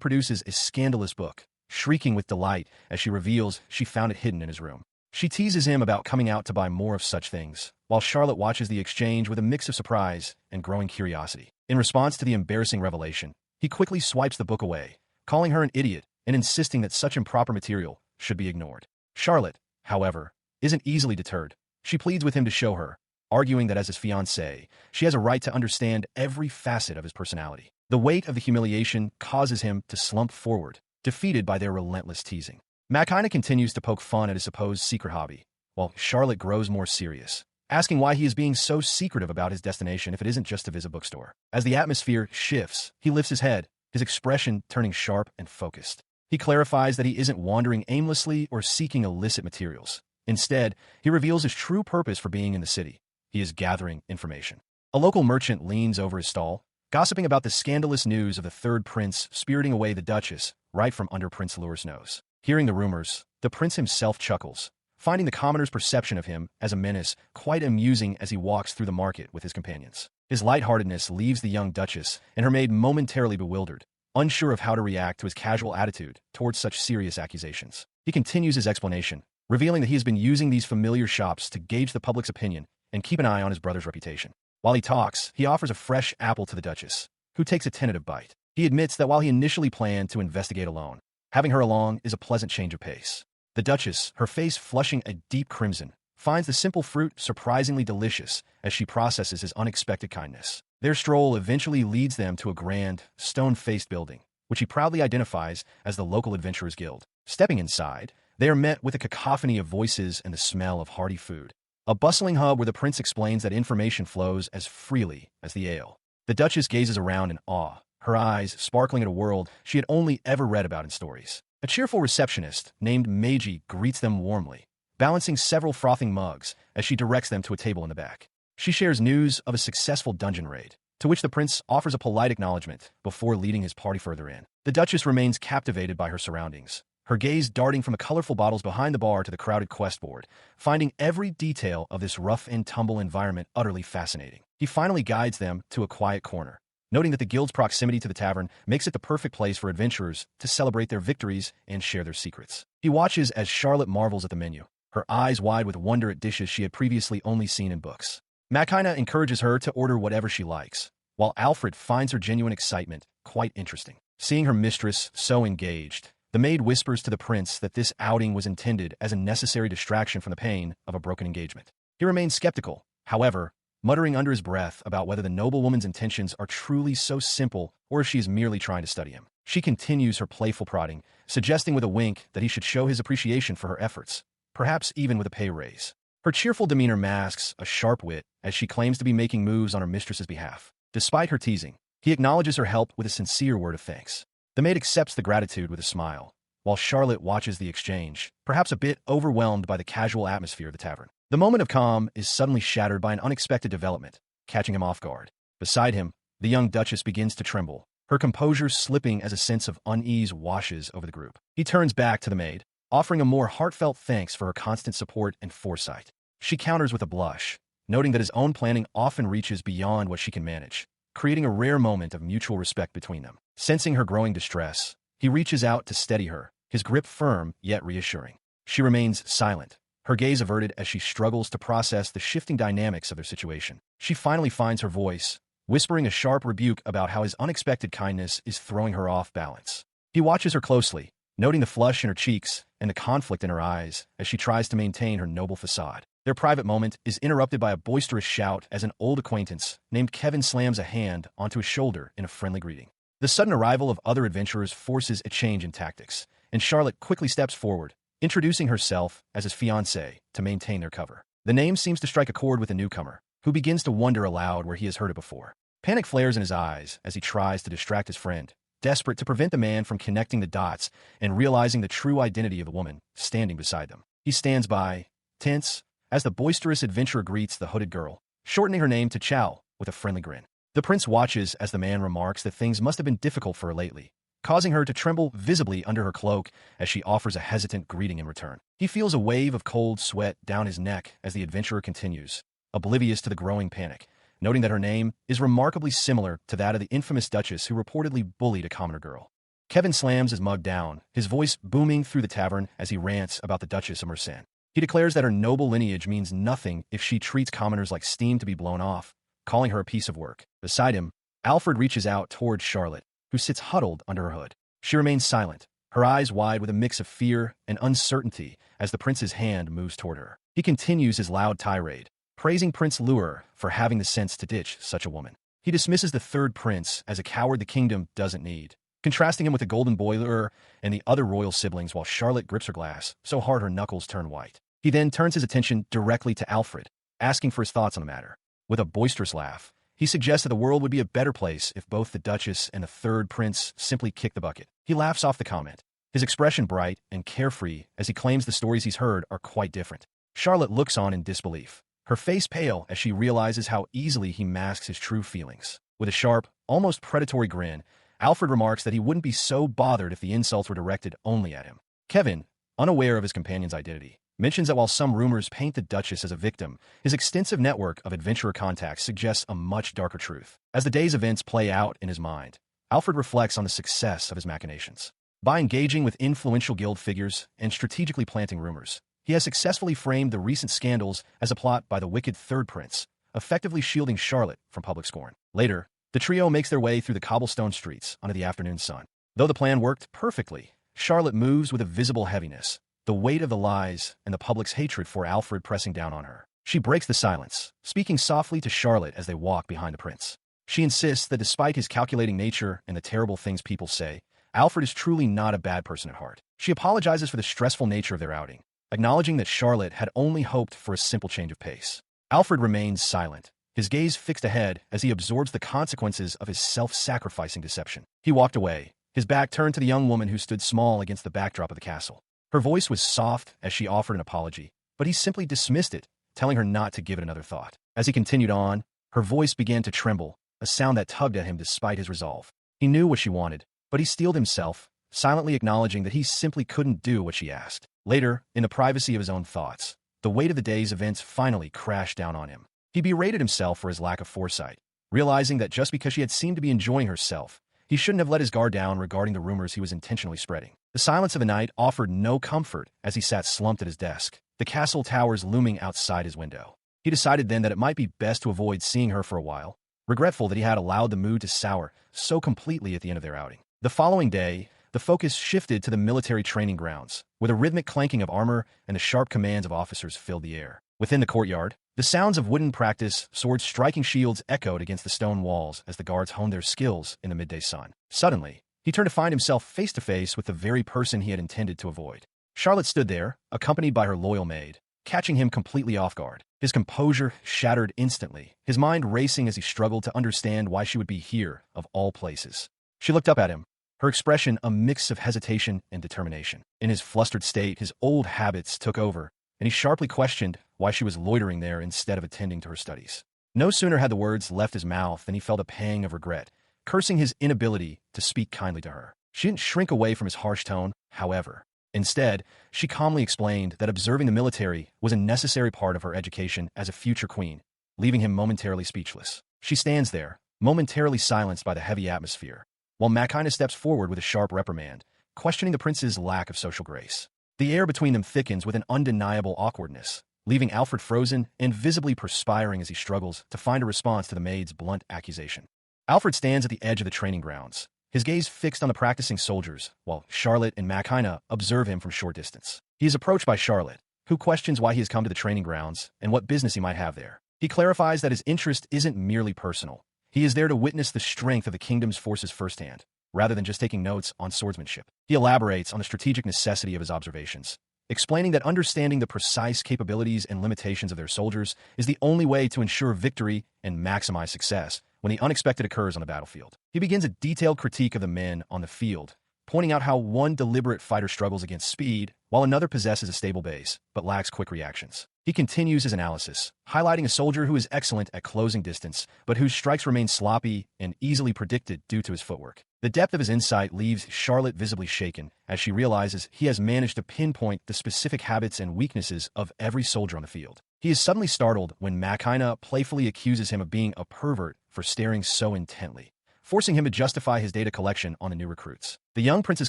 produces a scandalous book, shrieking with delight as she reveals she found it hidden in his room. She teases him about coming out to buy more of such things, while Charlotte watches the exchange with a mix of surprise and growing curiosity. In response to the embarrassing revelation, he quickly swipes the book away, calling her an idiot and insisting that such improper material should be ignored. Charlotte, however, isn't easily deterred. She pleads with him to show her, arguing that as his fiancée, she has a right to understand every facet of his personality. The weight of the humiliation causes him to slump forward, defeated by their relentless teasing. Makina continues to poke fun at his supposed secret hobby, while Charlotte grows more serious, asking why he is being so secretive about his destination if it isn't just to visit a bookstore. As the atmosphere shifts, he lifts his head, his expression turning sharp and focused. He clarifies that he isn't wandering aimlessly or seeking illicit materials. Instead, he reveals his true purpose for being in the city. He is gathering information. A local merchant leans over his stall, gossiping about the scandalous news of the third prince spiriting away the Duchess right from under Prince Lure's nose. Hearing the rumors, the prince himself chuckles, finding the commoner's perception of him as a menace quite amusing as he walks through the market with his companions. His lightheartedness leaves the young Duchess and her maid momentarily bewildered, unsure of how to react to his casual attitude towards such serious accusations. He continues his explanation, revealing that he has been using these familiar shops to gauge the public's opinion and keep an eye on his brother's reputation. While he talks, he offers a fresh apple to the Duchess, who takes a tentative bite. He admits that while he initially planned to investigate alone, having her along is a pleasant change of pace. The Duchess, her face flushing a deep crimson, finds the simple fruit surprisingly delicious as she processes his unexpected kindness. Their stroll eventually leads them to a grand, stone-faced building, which he proudly identifies as the local Adventurers Guild. Stepping inside, they are met with a cacophony of voices and the smell of hearty food. A bustling hub where the prince explains that information flows as freely as the ale. The Duchess gazes around in awe, her eyes sparkling at a world she had only ever read about in stories. A cheerful receptionist named Meiji greets them warmly, balancing several frothing mugs as she directs them to a table in the back. She shares news of a successful dungeon raid, to which the prince offers a polite acknowledgement before leading his party further in. The Duchess remains captivated by her surroundings, her gaze darting from the colorful bottles behind the bar to the crowded quest board, finding every detail of this rough-and-tumble environment utterly fascinating. He finally guides them to a quiet corner, noting that the guild's proximity to the tavern makes it the perfect place for adventurers to celebrate their victories and share their secrets. He watches as Charlotte marvels at the menu, her eyes wide with wonder at dishes she had previously only seen in books. Makina encourages her to order whatever she likes, while Alfred finds her genuine excitement quite interesting. Seeing her mistress so engaged, the maid whispers to the prince that this outing was intended as a necessary distraction from the pain of a broken engagement. He remains skeptical, however, muttering under his breath about whether the noblewoman's intentions are truly so simple or if she is merely trying to study him. She continues her playful prodding, suggesting with a wink that he should show his appreciation for her efforts, perhaps even with a pay raise. Her cheerful demeanor masks a sharp wit as she claims to be making moves on her mistress's behalf. Despite her teasing, he acknowledges her help with a sincere word of thanks. The maid accepts the gratitude with a smile, while Charlotte watches the exchange, perhaps a bit overwhelmed by the casual atmosphere of the tavern. The moment of calm is suddenly shattered by an unexpected development, catching him off guard. Beside him, the young Duchess begins to tremble, her composure slipping as a sense of unease washes over the group. He turns back to the maid, offering a more heartfelt thanks for her constant support and foresight. She counters with a blush, noting that his own planning often reaches beyond what she can manage, creating a rare moment of mutual respect between them. Sensing her growing distress, he reaches out to steady her, his grip firm yet reassuring. She remains silent, her gaze averted as she struggles to process the shifting dynamics of their situation. She finally finds her voice, whispering a sharp rebuke about how his unexpected kindness is throwing her off balance. He watches her closely, noting the flush in her cheeks and the conflict in her eyes as she tries to maintain her noble facade. Their private moment is interrupted by a boisterous shout as an old acquaintance named Kevin slams a hand onto his shoulder in a friendly greeting. The sudden arrival of other adventurers forces a change in tactics, and Charlotte quickly steps forward, introducing herself as his fiancée to maintain their cover. The name seems to strike a chord with the newcomer, who begins to wonder aloud where he has heard it before. Panic flares in his eyes as he tries to distract his friend, desperate to prevent the man from connecting the dots and realizing the true identity of the woman standing beside them. He stands by, tense, as the boisterous adventurer greets the hooded girl, shortening her name to Chow with a friendly grin. The prince watches as the man remarks that things must have been difficult for her lately, causing her to tremble visibly under her cloak as she offers a hesitant greeting in return. He feels a wave of cold sweat down his neck as the adventurer continues, oblivious to the growing panic, noting that her name is remarkably similar to that of the infamous Duchess who reportedly bullied a commoner girl. Kevin slams his mug down, his voice booming through the tavern as he rants about the Duchess of Merens. He declares that her noble lineage means nothing if she treats commoners like steam to be blown off, calling her a piece of work. Beside him, Alfred reaches out towards Charlotte, who sits huddled under her hood. She remains silent, her eyes wide with a mix of fear and uncertainty as the prince's hand moves toward her. He continues his loud tirade, praising Prince Lure for having the sense to ditch such a woman. He dismisses the third prince as a coward the kingdom doesn't need, contrasting him with the golden boy Lure and the other royal siblings while Charlotte grips her glass so hard her knuckles turn white. He then turns his attention directly to Alfred, asking for his thoughts on the matter. With a boisterous laugh, he suggests that the world would be a better place if both the Duchess and the third prince simply kicked the bucket. He laughs off the comment, his expression bright and carefree as he claims the stories he's heard are quite different. Charlotte looks on in disbelief, her face pale as she realizes how easily he masks his true feelings. With a sharp, almost predatory grin, Alfred remarks that he wouldn't be so bothered if the insults were directed only at him. Kevin, unaware of his companion's identity, mentions that while some rumors paint the Duchess as a victim, his extensive network of adventurer contacts suggests a much darker truth. As the day's events play out in his mind, Alfred reflects on the success of his machinations. By engaging with influential guild figures and strategically planting rumors, he has successfully framed the recent scandals as a plot by the wicked third prince, effectively shielding Charlotte from public scorn. Later, the trio makes their way through the cobblestone streets under the afternoon sun. Though the plan worked perfectly, Charlotte moves with a visible heaviness, the weight of the lies and the public's hatred for Alfred pressing down on her. She breaks the silence, speaking softly to Charlotte as they walk behind the prince. She insists that despite his calculating nature and the terrible things people say, Alfred is truly not a bad person at heart. She apologizes for the stressful nature of their outing, acknowledging that Charlotte had only hoped for a simple change of pace. Alfred remains silent, his gaze fixed ahead as he absorbs the consequences of his self-sacrificing deception. He walked away, his back turned to the young woman who stood small against the backdrop of the castle. Her voice was soft as she offered an apology, but he simply dismissed it, telling her not to give it another thought. As he continued on, her voice began to tremble, a sound that tugged at him despite his resolve. He knew what she wanted, but he steeled himself, silently acknowledging that he simply couldn't do what she asked. Later, in the privacy of his own thoughts, the weight of the day's events finally crashed down on him. He berated himself for his lack of foresight, realizing that just because she had seemed to be enjoying herself, he shouldn't have let his guard down regarding the rumors he was intentionally spreading. The silence of the night offered no comfort as he sat slumped at his desk, the castle towers looming outside his window. He decided then that it might be best to avoid seeing her for a while, regretful that he had allowed the mood to sour so completely at the end of their outing. The following day, the focus shifted to the military training grounds, where the rhythmic clanking of armor and the sharp commands of officers filled the air. Within the courtyard, the sounds of wooden practice, swords striking shields echoed against the stone walls as the guards honed their skills in the midday sun. Suddenly, he turned to find himself face to face with the very person he had intended to avoid. Charlotte stood there, accompanied by her loyal maid, catching him completely off guard. His composure shattered instantly, his mind racing as he struggled to understand why she would be here, of all places. She looked up at him, her expression a mix of hesitation and determination. In his flustered state, his old habits took over, and he sharply questioned why she was loitering there instead of attending to her studies. No sooner had the words left his mouth than he felt a pang of regret, cursing his inability to speak kindly to her. She didn't shrink away from his harsh tone, however. Instead, she calmly explained that observing the military was a necessary part of her education as a future queen, leaving him momentarily speechless. She stands there, momentarily silenced by the heavy atmosphere, while Makina steps forward with a sharp reprimand, questioning the prince's lack of social grace. The air between them thickens with an undeniable awkwardness, leaving Alfred frozen and visibly perspiring as he struggles to find a response to the maid's blunt accusation. Alfred stands at the edge of the training grounds, his gaze fixed on the practicing soldiers, while Charlotte and Makina observe him from short distance. He is approached by Charlotte, who questions why he has come to the training grounds and what business he might have there. He clarifies that his interest isn't merely personal. He is there to witness the strength of the kingdom's forces firsthand, rather than just taking notes on swordsmanship. He elaborates on the strategic necessity of his observations, explaining that understanding the precise capabilities and limitations of their soldiers is the only way to ensure victory and maximize success when the unexpected occurs on the battlefield. He begins a detailed critique of the men on the field, pointing out how one deliberate fighter struggles against speed, while another possesses a stable base, but lacks quick reactions. He continues his analysis, highlighting a soldier who is excellent at closing distance, but whose strikes remain sloppy and easily predicted due to his footwork. The depth of his insight leaves Charlotte visibly shaken as she realizes he has managed to pinpoint the specific habits and weaknesses of every soldier on the field. He is suddenly startled when manhwa playfully accuses him of being a pervert for staring so intently, forcing him to justify his data collection on the new recruits. The young prince's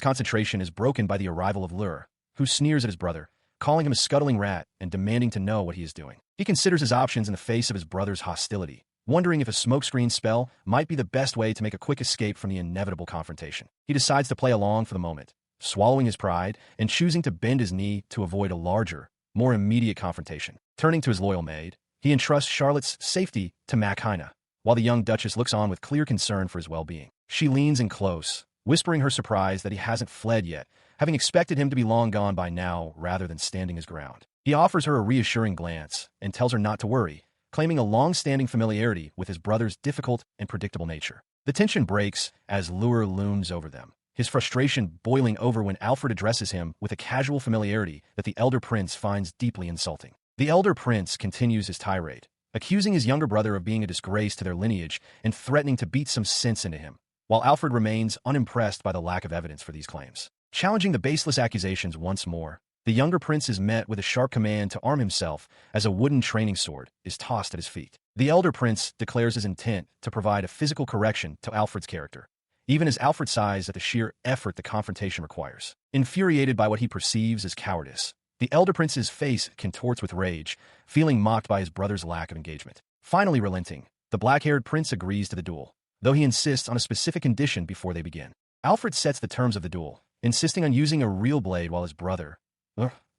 concentration is broken by the arrival of Lure, who sneers at his brother, calling him a scuttling rat and demanding to know what he is doing. He considers his options in the face of his brother's hostility, wondering if a smokescreen spell might be the best way to make a quick escape from the inevitable confrontation. He decides to play along for the moment, swallowing his pride and choosing to bend his knee to avoid a larger, more immediate confrontation. Turning to his loyal maid, he entrusts Charlotte's safety to manhwa, while the young Duchess looks on with clear concern for his well-being. She leans in close, whispering her surprise that he hasn't fled yet, having expected him to be long gone by now rather than standing his ground. He offers her a reassuring glance and tells her not to worry, claiming a long-standing familiarity with his brother's difficult and predictable nature. The tension breaks as Lure looms over them, his frustration boiling over when Alfred addresses him with a casual familiarity that the elder prince finds deeply insulting. The elder prince continues his tirade, accusing his younger brother of being a disgrace to their lineage and threatening to beat some sense into him, while Alfred remains unimpressed by the lack of evidence for these claims. Challenging the baseless accusations once more, the younger prince is met with a sharp command to arm himself as a wooden training sword is tossed at his feet. The elder prince declares his intent to provide a physical correction to Alfred's character, even as Alfred sighs at the sheer effort the confrontation requires. Infuriated by what he perceives as cowardice, the elder prince's face contorts with rage, feeling mocked by his brother's lack of engagement. Finally relenting, the black-haired prince agrees to the duel, though he insists on a specific condition before they begin. Alfred sets the terms of the duel, insisting on using a real blade while his brother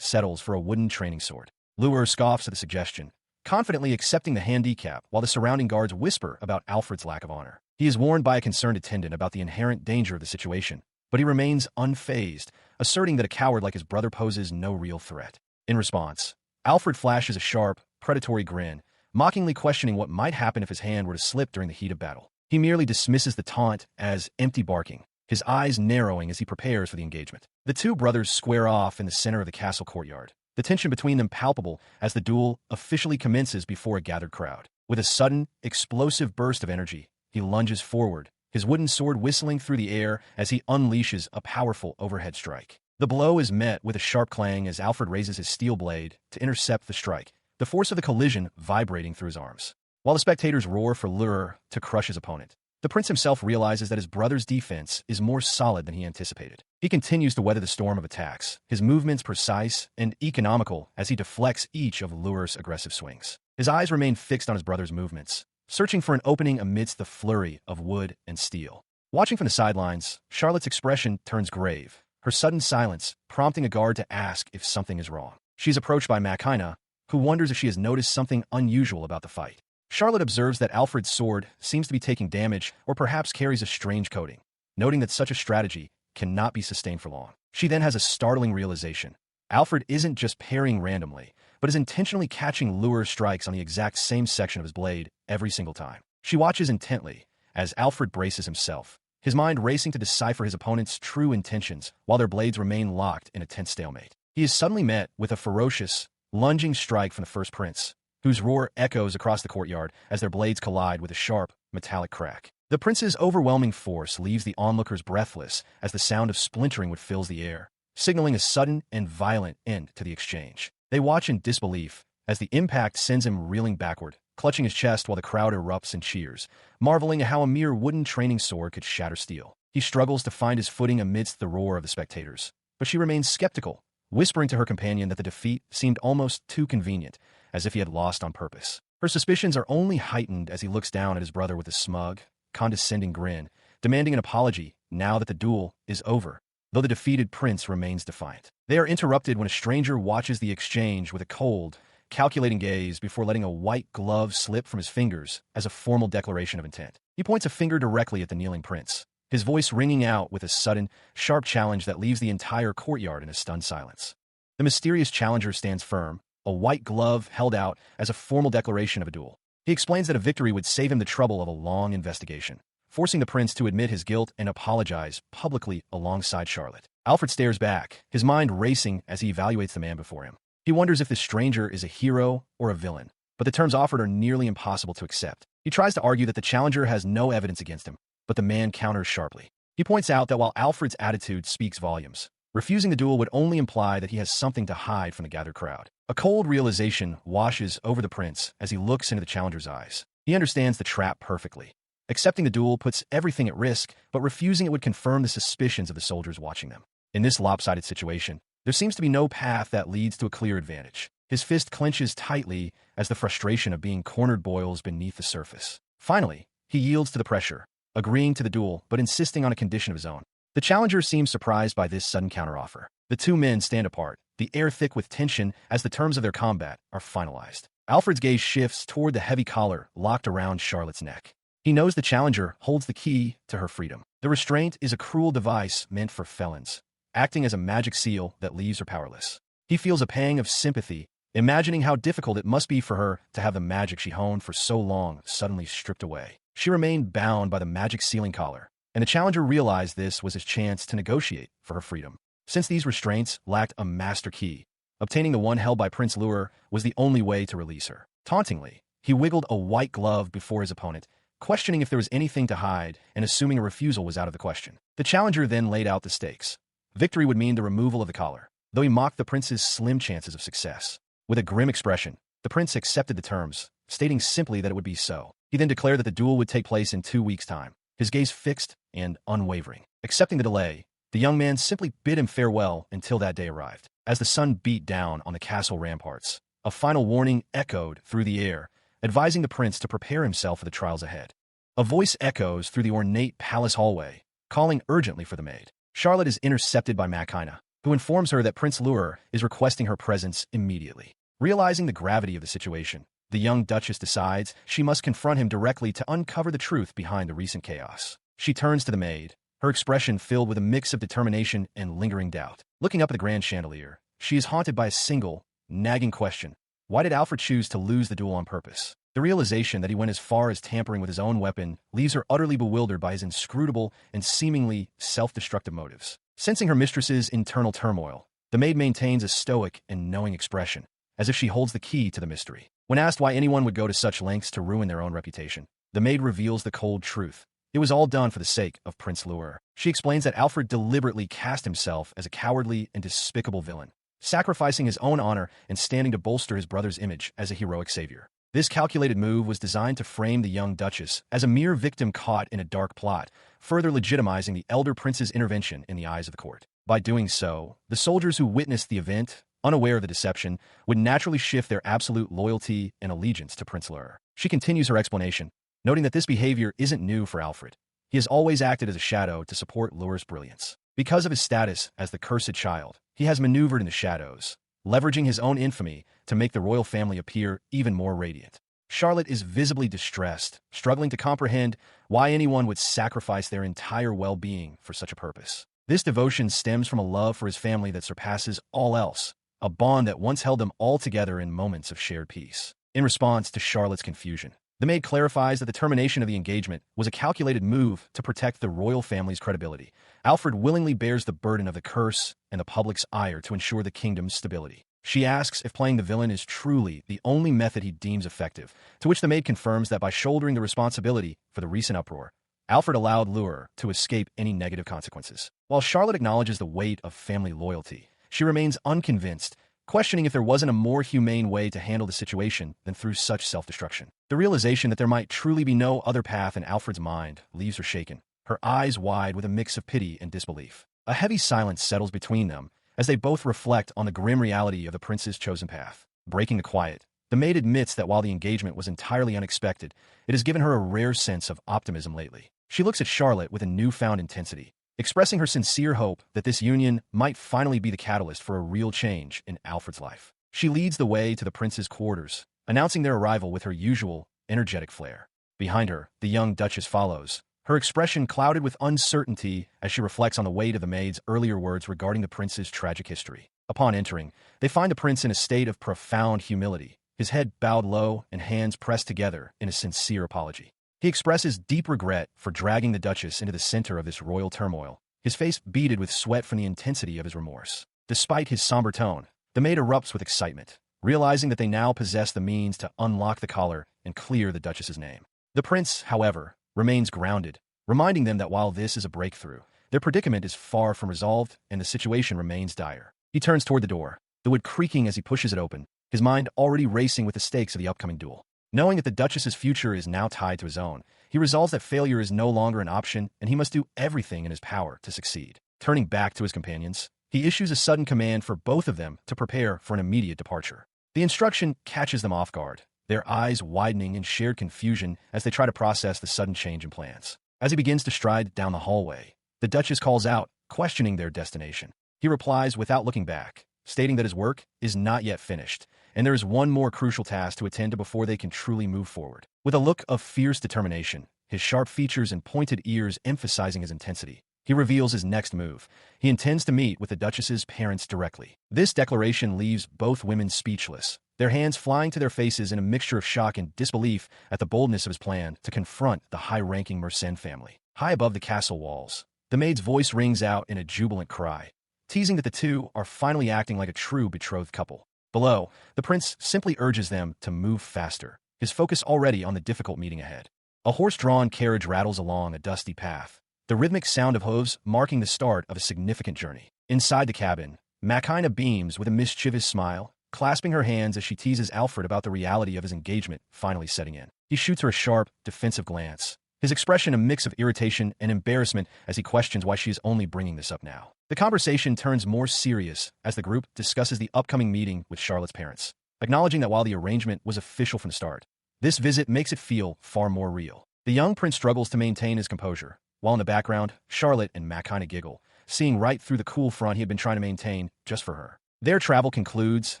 settles for a wooden training sword. Lure scoffs at the suggestion, confidently accepting the handicap while the surrounding guards whisper about Alfred's lack of honor. He is warned by a concerned attendant about the inherent danger of the situation, but he remains unfazed, asserting that a coward like his brother poses no real threat. In response, Alfred flashes a sharp, predatory grin, mockingly questioning what might happen if his hand were to slip during the heat of battle. He merely dismisses the taunt as empty barking, his eyes narrowing as he prepares for the engagement. The two brothers square off in the center of the castle courtyard, the tension between them palpable as the duel officially commences before a gathered crowd. With a sudden, explosive burst of energy, he lunges forward, his wooden sword whistling through the air as he unleashes a powerful overhead strike. The blow is met with a sharp clang as Alfred raises his steel blade to intercept the strike, the force of the collision vibrating through his arms. While the spectators roar for Lure to crush his opponent, the prince himself realizes that his brother's defense is more solid than he anticipated. He continues to weather the storm of attacks, his movements precise and economical as he deflects each of Lure's aggressive swings. His eyes remain fixed on his brother's movements, searching for an opening amidst the flurry of wood and steel. Watching from the sidelines, Charlotte's expression turns grave, her sudden silence prompting a guard to ask if something is wrong. She is approached by manhwa, who wonders if she has noticed something unusual about the fight. Charlotte observes that Alfred's sword seems to be taking damage or perhaps carries a strange coating, noting that such a strategy cannot be sustained for long. She then has a startling realization. Alfred isn't just parrying randomly, but is intentionally catching Lure strikes on the exact same section of his blade every single time. She watches intently as Alfred braces himself, his mind racing to decipher his opponent's true intentions while their blades remain locked in a tense stalemate. He is suddenly met with a ferocious, lunging strike from the first prince, whose roar echoes across the courtyard as their blades collide with a sharp, metallic crack. The prince's overwhelming force leaves the onlookers breathless as the sound of splintering wood fills the air, signaling a sudden and violent end to the exchange. They watch in disbelief as the impact sends him reeling backward, clutching his chest while the crowd erupts in cheers, marveling at how a mere wooden training sword could shatter steel. He struggles to find his footing amidst the roar of the spectators, but she remains skeptical, whispering to her companion that the defeat seemed almost too convenient, as if he had lost on purpose. Her suspicions are only heightened as he looks down at his brother with a smug, condescending grin, demanding an apology now that the duel is over, though the defeated prince remains defiant. They are interrupted when a stranger watches the exchange with a cold, calculating gaze before letting a white glove slip from his fingers as a formal declaration of intent. He points a finger directly at the kneeling prince, his voice ringing out with a sudden, sharp challenge that leaves the entire courtyard in a stunned silence. The mysterious challenger stands firm, a white glove held out as a formal declaration of a duel. He explains that a victory would save him the trouble of a long investigation, forcing the prince to admit his guilt and apologize publicly alongside Charlotte. Alfred stares back, his mind racing as he evaluates the man before him. He wonders if this stranger is a hero or a villain, but the terms offered are nearly impossible to accept. He tries to argue that the challenger has no evidence against him, but the man counters sharply. He points out that while Alfred's attitude speaks volumes, refusing the duel would only imply that he has something to hide from the gathered crowd. A cold realization washes over the prince as he looks into the challenger's eyes. He understands the trap perfectly. Accepting the duel puts everything at risk, but refusing it would confirm the suspicions of the soldiers watching them. In this lopsided situation, there seems to be no path that leads to a clear advantage. His fist clenches tightly as the frustration of being cornered boils beneath the surface. Finally, he yields to the pressure, agreeing to the duel but insisting on a condition of his own. The challenger seems surprised by this sudden counteroffer. The two men stand apart, the air thick with tension as the terms of their combat are finalized. Alfred's gaze shifts toward the heavy collar locked around Charlotte's neck. He knows the challenger holds the key to her freedom. The restraint is a cruel device meant for felons, acting as a magic seal that leaves her powerless. He feels a pang of sympathy, imagining how difficult it must be for her to have the magic she honed for so long suddenly stripped away. She remained bound by the magic sealing collar, and the challenger realized this was his chance to negotiate for her freedom. Since these restraints lacked a master key, obtaining the one held by Prince Lure was the only way to release her. Tauntingly, he wiggled a white glove before his opponent, questioning if there was anything to hide and assuming a refusal was out of the question. The challenger then laid out the stakes. Victory would mean the removal of the collar, though he mocked the prince's slim chances of success. With a grim expression, the prince accepted the terms, stating simply that it would be so. He then declared that the duel would take place in 2 weeks' time, his gaze fixed and unwavering. Accepting the delay, the young man simply bid him farewell until that day arrived. As the sun beat down on the castle ramparts, a final warning echoed through the air, advising the prince to prepare himself for the trials ahead. A voice echoes through the ornate palace hallway, calling urgently for the maid. Charlotte is intercepted by Makina, who informs her that Prince Lure is requesting her presence immediately. Realizing the gravity of the situation, the young duchess decides she must confront him directly to uncover the truth behind the recent chaos. She turns to the maid, her expression filled with a mix of determination and lingering doubt. Looking up at the grand chandelier, she is haunted by a single, nagging question. Why did Alfred choose to lose the duel on purpose? The realization that he went as far as tampering with his own weapon leaves her utterly bewildered by his inscrutable and seemingly self-destructive motives. Sensing her mistress's internal turmoil, the maid maintains a stoic and knowing expression, as if she holds the key to the mystery. When asked why anyone would go to such lengths to ruin their own reputation, the maid reveals the cold truth. It was all done for the sake of Prince Lure. She explains that Alfred deliberately cast himself as a cowardly and despicable villain, sacrificing his own honor and standing to bolster his brother's image as a heroic savior. This calculated move was designed to frame the young duchess as a mere victim caught in a dark plot, further legitimizing the elder prince's intervention in the eyes of the court. By doing so, the soldiers who witnessed the event, unaware of the deception, would naturally shift their absolute loyalty and allegiance to Prince Lure. She continues her explanation, noting that this behavior isn't new for Alfred. He has always acted as a shadow to support Lure's brilliance. Because of his status as the cursed child, he has maneuvered in the shadows, leveraging his own infamy to make the royal family appear even more radiant. Charlotte is visibly distressed, struggling to comprehend why anyone would sacrifice their entire well-being for such a purpose. This devotion stems from a love for his family that surpasses all else, a bond that once held them all together in moments of shared peace. In response to Charlotte's confusion, the maid clarifies that the termination of the engagement was a calculated move to protect the royal family's credibility. Alfred willingly bears the burden of the curse and the public's ire to ensure the kingdom's stability. She asks if playing the villain is truly the only method he deems effective, to which the maid confirms that by shouldering the responsibility for the recent uproar, Alfred allowed Lure to escape any negative consequences. While Charlotte acknowledges the weight of family loyalty, she remains unconvinced, questioning if there wasn't a more humane way to handle the situation than through such self-destruction. The realization that there might truly be no other path in Alfred's mind leaves her shaken, her eyes wide with a mix of pity and disbelief. A heavy silence settles between them as they both reflect on the grim reality of the prince's chosen path. Breaking the quiet, the maid admits that while the engagement was entirely unexpected, it has given her a rare sense of optimism lately. She looks at Charlotte with a newfound intensity, expressing her sincere hope that this union might finally be the catalyst for a real change in Alfred's life. She leads the way to the prince's quarters, announcing their arrival with her usual energetic flair. Behind her, the young duchess follows, her expression clouded with uncertainty as she reflects on the weight of the maid's earlier words regarding the prince's tragic history. Upon entering, they find the prince in a state of profound humility, his head bowed low and hands pressed together in a sincere apology. He expresses deep regret for dragging the duchess into the center of this royal turmoil, his face beaded with sweat from the intensity of his remorse. Despite his somber tone, the maid erupts with excitement, realizing that they now possess the means to unlock the collar and clear the duchess's name. The prince, however, remains grounded, reminding them that while this is a breakthrough, their predicament is far from resolved and the situation remains dire. He turns toward the door, the wood creaking as he pushes it open, his mind already racing with the stakes of the upcoming duel. Knowing that the Duchess's future is now tied to his own, he resolves that failure is no longer an option and he must do everything in his power to succeed. Turning back to his companions, he issues a sudden command for both of them to prepare for an immediate departure. The instruction catches them off guard, their eyes widening in shared confusion as they try to process the sudden change in plans. As he begins to stride down the hallway, the Duchess calls out, questioning their destination. He replies without looking back, stating that his work is not yet finished, and there is one more crucial task to attend to before they can truly move forward. With a look of fierce determination, his sharp features and pointed ears emphasizing his intensity, he reveals his next move. He intends to meet with the Duchess's parents directly. This declaration leaves both women speechless, their hands flying to their faces in a mixture of shock and disbelief at the boldness of his plan to confront the high-ranking Merens family. High above the castle walls, the maid's voice rings out in a jubilant cry, teasing that the two are finally acting like a true betrothed couple. Below, the prince simply urges them to move faster, his focus already on the difficult meeting ahead. A horse-drawn carriage rattles along a dusty path, the rhythmic sound of hooves marking the start of a significant journey. Inside the cabin, manhwa beams with a mischievous smile, clasping her hands as she teases Alfred about the reality of his engagement finally setting in. He shoots her a sharp, defensive glance, his expression a mix of irritation and embarrassment as he questions why she is only bringing this up now. The conversation turns more serious as the group discusses the upcoming meeting with Charlotte's parents, acknowledging that while the arrangement was official from the start, this visit makes it feel far more real. The young prince struggles to maintain his composure, while in the background, Charlotte and manhwa giggle, seeing right through the cool front he had been trying to maintain just for her. Their travel concludes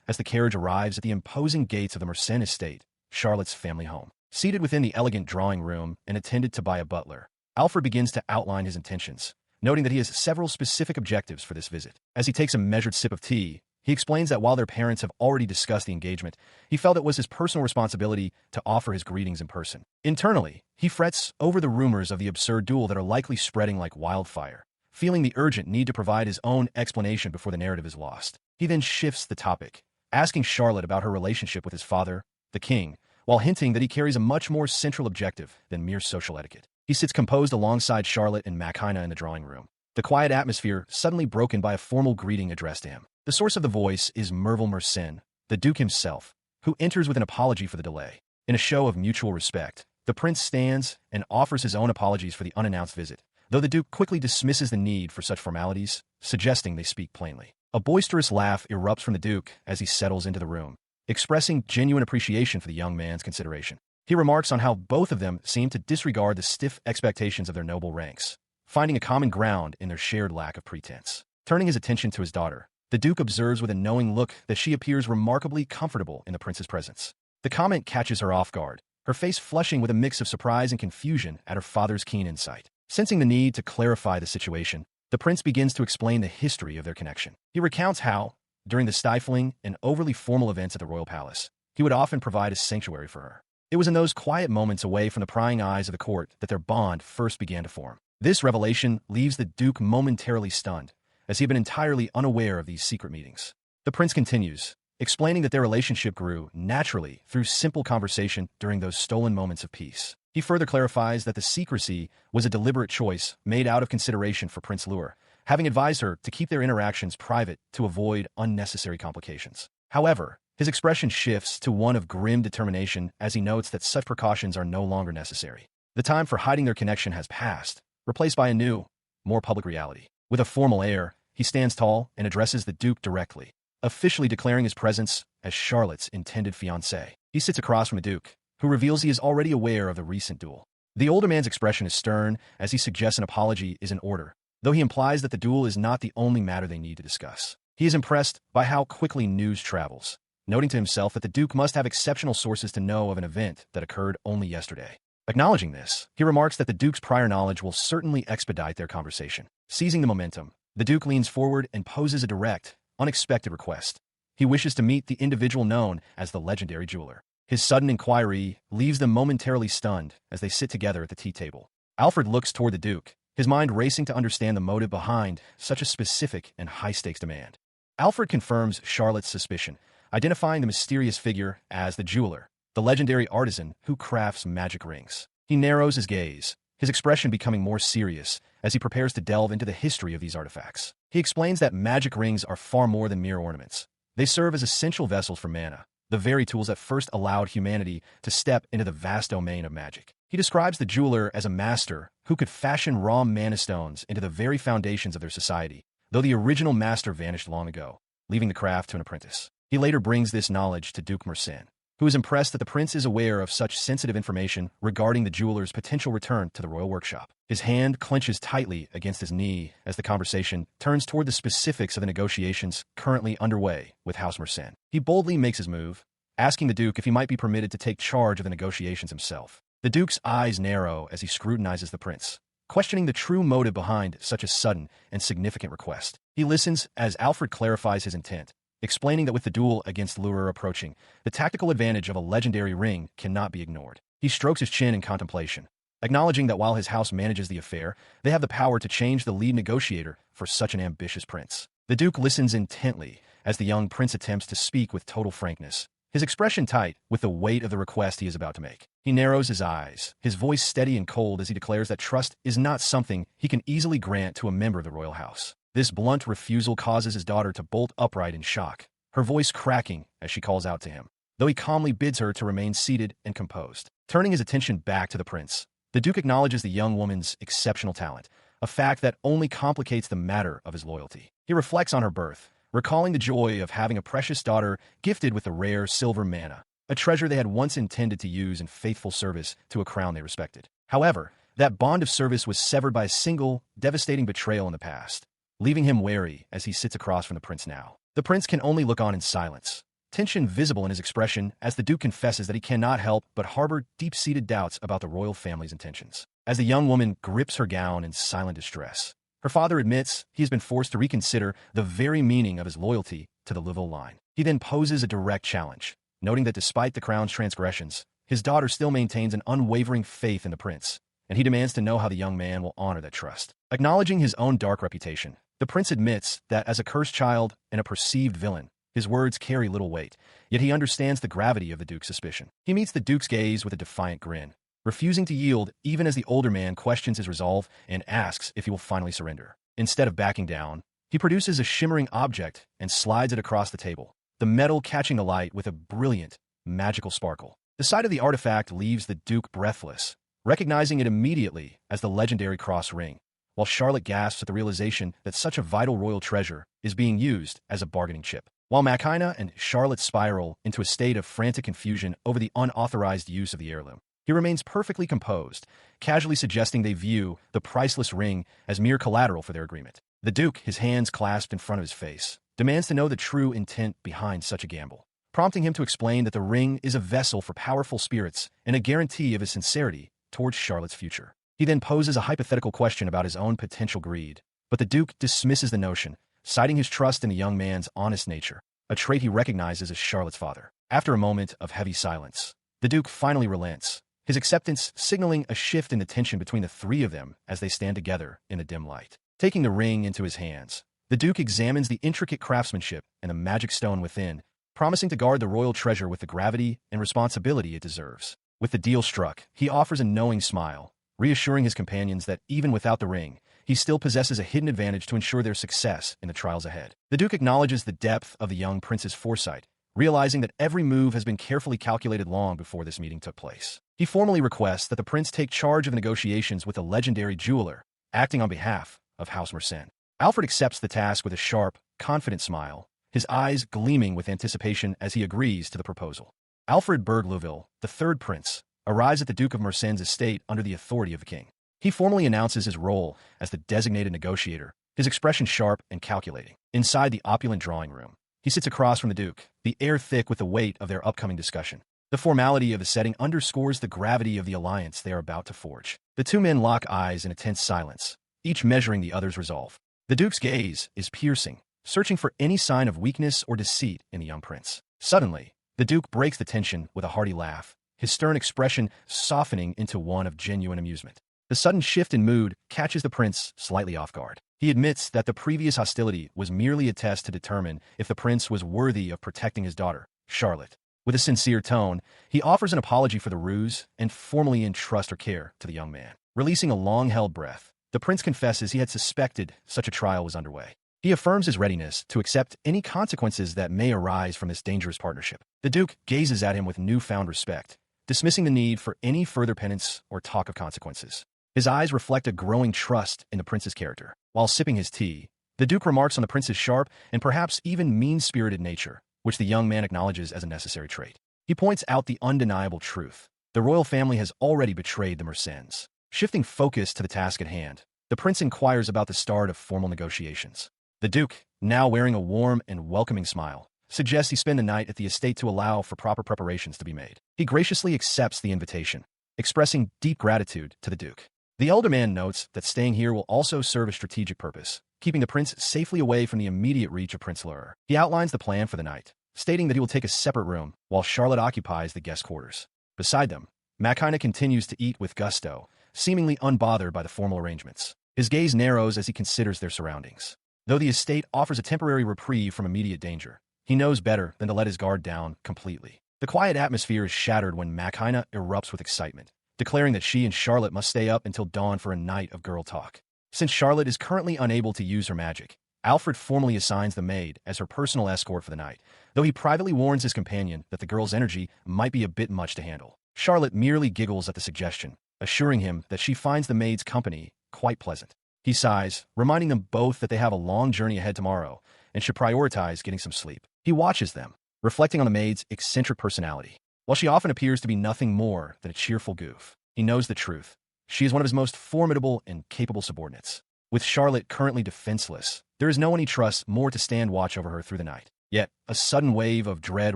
as the carriage arrives at the imposing gates of the Merens estate, Charlotte's family home. Seated within the elegant drawing room and attended to by a butler, Alfred begins to outline his intentions, noting that he has several specific objectives for this visit. As he takes a measured sip of tea, he explains that while their parents have already discussed the engagement, he felt it was his personal responsibility to offer his greetings in person. Internally, he frets over the rumors of the absurd duel that are likely spreading like wildfire, feeling the urgent need to provide his own explanation before the narrative is lost. He then shifts the topic, asking Charlotte about her relationship with his father, the king, while hinting that he carries a much more central objective than mere social etiquette. He sits composed alongside Charlotte and manhwa in the drawing room, the quiet atmosphere suddenly broken by a formal greeting addressed to him. The source of the voice is Merens, the Duke himself, who enters with an apology for the delay. In a show of mutual respect, the prince stands and offers his own apologies for the unannounced visit, though the Duke quickly dismisses the need for such formalities, suggesting they speak plainly. A boisterous laugh erupts from the Duke as he settles into the room, expressing genuine appreciation for the young man's consideration. He remarks on how both of them seem to disregard the stiff expectations of their noble ranks, finding a common ground in their shared lack of pretense. Turning his attention to his daughter, the Duke observes with a knowing look that she appears remarkably comfortable in the prince's presence. The comment catches her off guard, her face flushing with a mix of surprise and confusion at her father's keen insight. Sensing the need to clarify the situation, the prince begins to explain the history of their connection. He recounts how, during the stifling and overly formal events at the royal palace, he would often provide a sanctuary for her. It was in those quiet moments away from the prying eyes of the court that their bond first began to form. This revelation leaves the Duke momentarily stunned, as he had been entirely unaware of these secret meetings. The prince continues, explaining that their relationship grew naturally through simple conversation during those stolen moments of peace. He further clarifies that the secrecy was a deliberate choice made out of consideration for Prince Lure, having advised her to keep their interactions private to avoid unnecessary complications. However, his expression shifts to one of grim determination as he notes that such precautions are no longer necessary. The time for hiding their connection has passed, replaced by a new, more public reality. With a formal air, he stands tall and addresses the Duke directly, officially declaring his presence as Charlotte's intended fiancé. He sits across from the Duke, who reveals he is already aware of the recent duel. The older man's expression is stern as he suggests an apology is in order, though he implies that the duel is not the only matter they need to discuss. He is impressed by how quickly news travels, noting to himself that the Duke must have exceptional sources to know of an event that occurred only yesterday. Acknowledging this, he remarks that the Duke's prior knowledge will certainly expedite their conversation. Seizing the momentum, the Duke leans forward and poses a direct, unexpected request. He wishes to meet the individual known as the legendary jeweler. His sudden inquiry leaves them momentarily stunned as they sit together at the tea table. Alfred looks toward the Duke, his mind racing to understand the motive behind such a specific and high-stakes demand. Alfred confirms Charlotte's suspicion, identifying the mysterious figure as the jeweler, the legendary artisan who crafts magic rings. He narrows his gaze, his expression becoming more serious as he prepares to delve into the history of these artifacts. He explains that magic rings are far more than mere ornaments. They serve as essential vessels for mana, the very tools that first allowed humanity to step into the vast domain of magic. He describes the jeweler as a master who could fashion raw mana stones into the very foundations of their society, though the original master vanished long ago, leaving the craft to an apprentice. He later brings this knowledge to Duke Merens, who is impressed that the prince is aware of such sensitive information regarding the jeweler's potential return to the royal workshop. His hand clenches tightly against his knee as the conversation turns toward the specifics of the negotiations currently underway with House Merens. He boldly makes his move, asking the Duke if he might be permitted to take charge of the negotiations himself. The Duke's eyes narrow as he scrutinizes the prince, questioning the true motive behind such a sudden and significant request. He listens as Alfred clarifies his intent, explaining that with the duel against Lure approaching, the tactical advantage of a legendary ring cannot be ignored. He strokes his chin in contemplation, acknowledging that while his house manages the affair, they have the power to change the lead negotiator for such an ambitious prince. The Duke listens intently as the young prince attempts to speak with total frankness, his expression tight with the weight of the request he is about to make. He narrows his eyes, his voice steady and cold as he declares that trust is not something he can easily grant to a member of the royal house. This blunt refusal causes his daughter to bolt upright in shock, her voice cracking as she calls out to him, though he calmly bids her to remain seated and composed. Turning his attention back to the prince, the Duke acknowledges the young woman's exceptional talent, a fact that only complicates the matter of his loyalty. He reflects on her birth, recalling the joy of having a precious daughter gifted with the rare silver manna, a treasure they had once intended to use in faithful service to a crown they respected. However, that bond of service was severed by a single, devastating betrayal in the past, leaving him wary as he sits across from the prince now. The prince can only look on in silence, tension visible in his expression as the Duke confesses that he cannot help but harbor deep-seated doubts about the royal family's intentions. As the young woman grips her gown in silent distress, her father admits he has been forced to reconsider the very meaning of his loyalty to the Liville line. He then poses a direct challenge, noting that despite the crown's transgressions, his daughter still maintains an unwavering faith in the prince, and he demands to know how the young man will honor that trust. Acknowledging his own dark reputation, the prince admits that as a cursed child and a perceived villain, his words carry little weight, yet he understands the gravity of the Duke's suspicion. He meets the Duke's gaze with a defiant grin, refusing to yield even as the older man questions his resolve and asks if he will finally surrender. Instead of backing down, he produces a shimmering object and slides it across the table, the metal catching the light with a brilliant, magical sparkle. The sight of the artifact leaves the Duke breathless, recognizing it immediately as the legendary cross ring, while Charlotte gasps at the realization that such a vital royal treasure is being used as a bargaining chip. While Machina and Charlotte spiral into a state of frantic confusion over the unauthorized use of the heirloom, he remains perfectly composed, casually suggesting they view the priceless ring as mere collateral for their agreement. The Duke, his hands clasped in front of his face, demands to know the true intent behind such a gamble, prompting him to explain that the ring is a vessel for powerful spirits and a guarantee of his sincerity towards Charlotte's future. He then poses a hypothetical question about his own potential greed, but the Duke dismisses the notion, citing his trust in the young man's honest nature, a trait he recognizes as Charlotte's father. After a moment of heavy silence, the Duke finally relents, his acceptance signaling a shift in the tension between the three of them as they stand together in the dim light. Taking the ring into his hands, the Duke examines the intricate craftsmanship and the magic stone within, promising to guard the royal treasure with the gravity and responsibility it deserves. With the deal struck, he offers a knowing smile, reassuring his companions that even without the ring, he still possesses a hidden advantage to ensure their success in the trials ahead. The Duke acknowledges the depth of the young prince's foresight, realizing that every move has been carefully calculated long before this meeting took place. He formally requests that the prince take charge of the negotiations with the legendary jeweler, acting on behalf of House Merens. Alfred accepts the task with a sharp, confident smile, his eyes gleaming with anticipation as he agrees to the proposal. Alfred Berg-Louville, the third prince, arrives at the Duke of Merens' estate under the authority of the king. He formally announces his role as the designated negotiator, his expression sharp and calculating. Inside the opulent drawing room, he sits across from the Duke, the air thick with the weight of their upcoming discussion. The formality of the setting underscores the gravity of the alliance they are about to forge. The two men lock eyes in a tense silence, each measuring the other's resolve. The Duke's gaze is piercing, searching for any sign of weakness or deceit in the young prince. Suddenly, the Duke breaks the tension with a hearty laugh, his stern expression softening into one of genuine amusement. The sudden shift in mood catches the prince slightly off guard. He admits that the previous hostility was merely a test to determine if the prince was worthy of protecting his daughter, Charlotte. With a sincere tone, he offers an apology for the ruse and formally entrusts her care to the young man. Releasing a long-held breath, the prince confesses he had suspected such a trial was underway. He affirms his readiness to accept any consequences that may arise from this dangerous partnership. The Duke gazes at him with newfound respect, dismissing the need for any further penance or talk of consequences. His eyes reflect a growing trust in the prince's character. While sipping his tea, the Duke remarks on the prince's sharp and perhaps even mean-spirited nature, which the young man acknowledges as a necessary trait. He points out the undeniable truth. The royal family has already betrayed the Merens. Shifting focus to the task at hand, the prince inquires about the start of formal negotiations. The Duke, now wearing a warm and welcoming smile, suggests he spend the night at the estate to allow for proper preparations to be made. He graciously accepts the invitation, expressing deep gratitude to the Duke. The elder man notes that staying here will also serve a strategic purpose, keeping the prince safely away from the immediate reach of Prince Lur. He outlines the plan for the night, stating that he will take a separate room while Charlotte occupies the guest quarters. Beside them, Makina continues to eat with gusto, seemingly unbothered by the formal arrangements. His gaze narrows as he considers their surroundings. Though the estate offers a temporary reprieve from immediate danger, he knows better than to let his guard down completely. The quiet atmosphere is shattered when Makina erupts with excitement, declaring that she and Charlotte must stay up until dawn for a night of girl talk. Since Charlotte is currently unable to use her magic, Alfred formally assigns the maid as her personal escort for the night, though he privately warns his companion that the girl's energy might be a bit much to handle. Charlotte merely giggles at the suggestion, assuring him that she finds the maid's company quite pleasant. He sighs, reminding them both that they have a long journey ahead tomorrow and should prioritize getting some sleep. He watches them, reflecting on the maid's eccentric personality. While she often appears to be nothing more than a cheerful goof, he knows the truth. She is one of his most formidable and capable subordinates. With Charlotte currently defenseless, there is no one he trusts more to stand watch over her through the night. Yet, a sudden wave of dread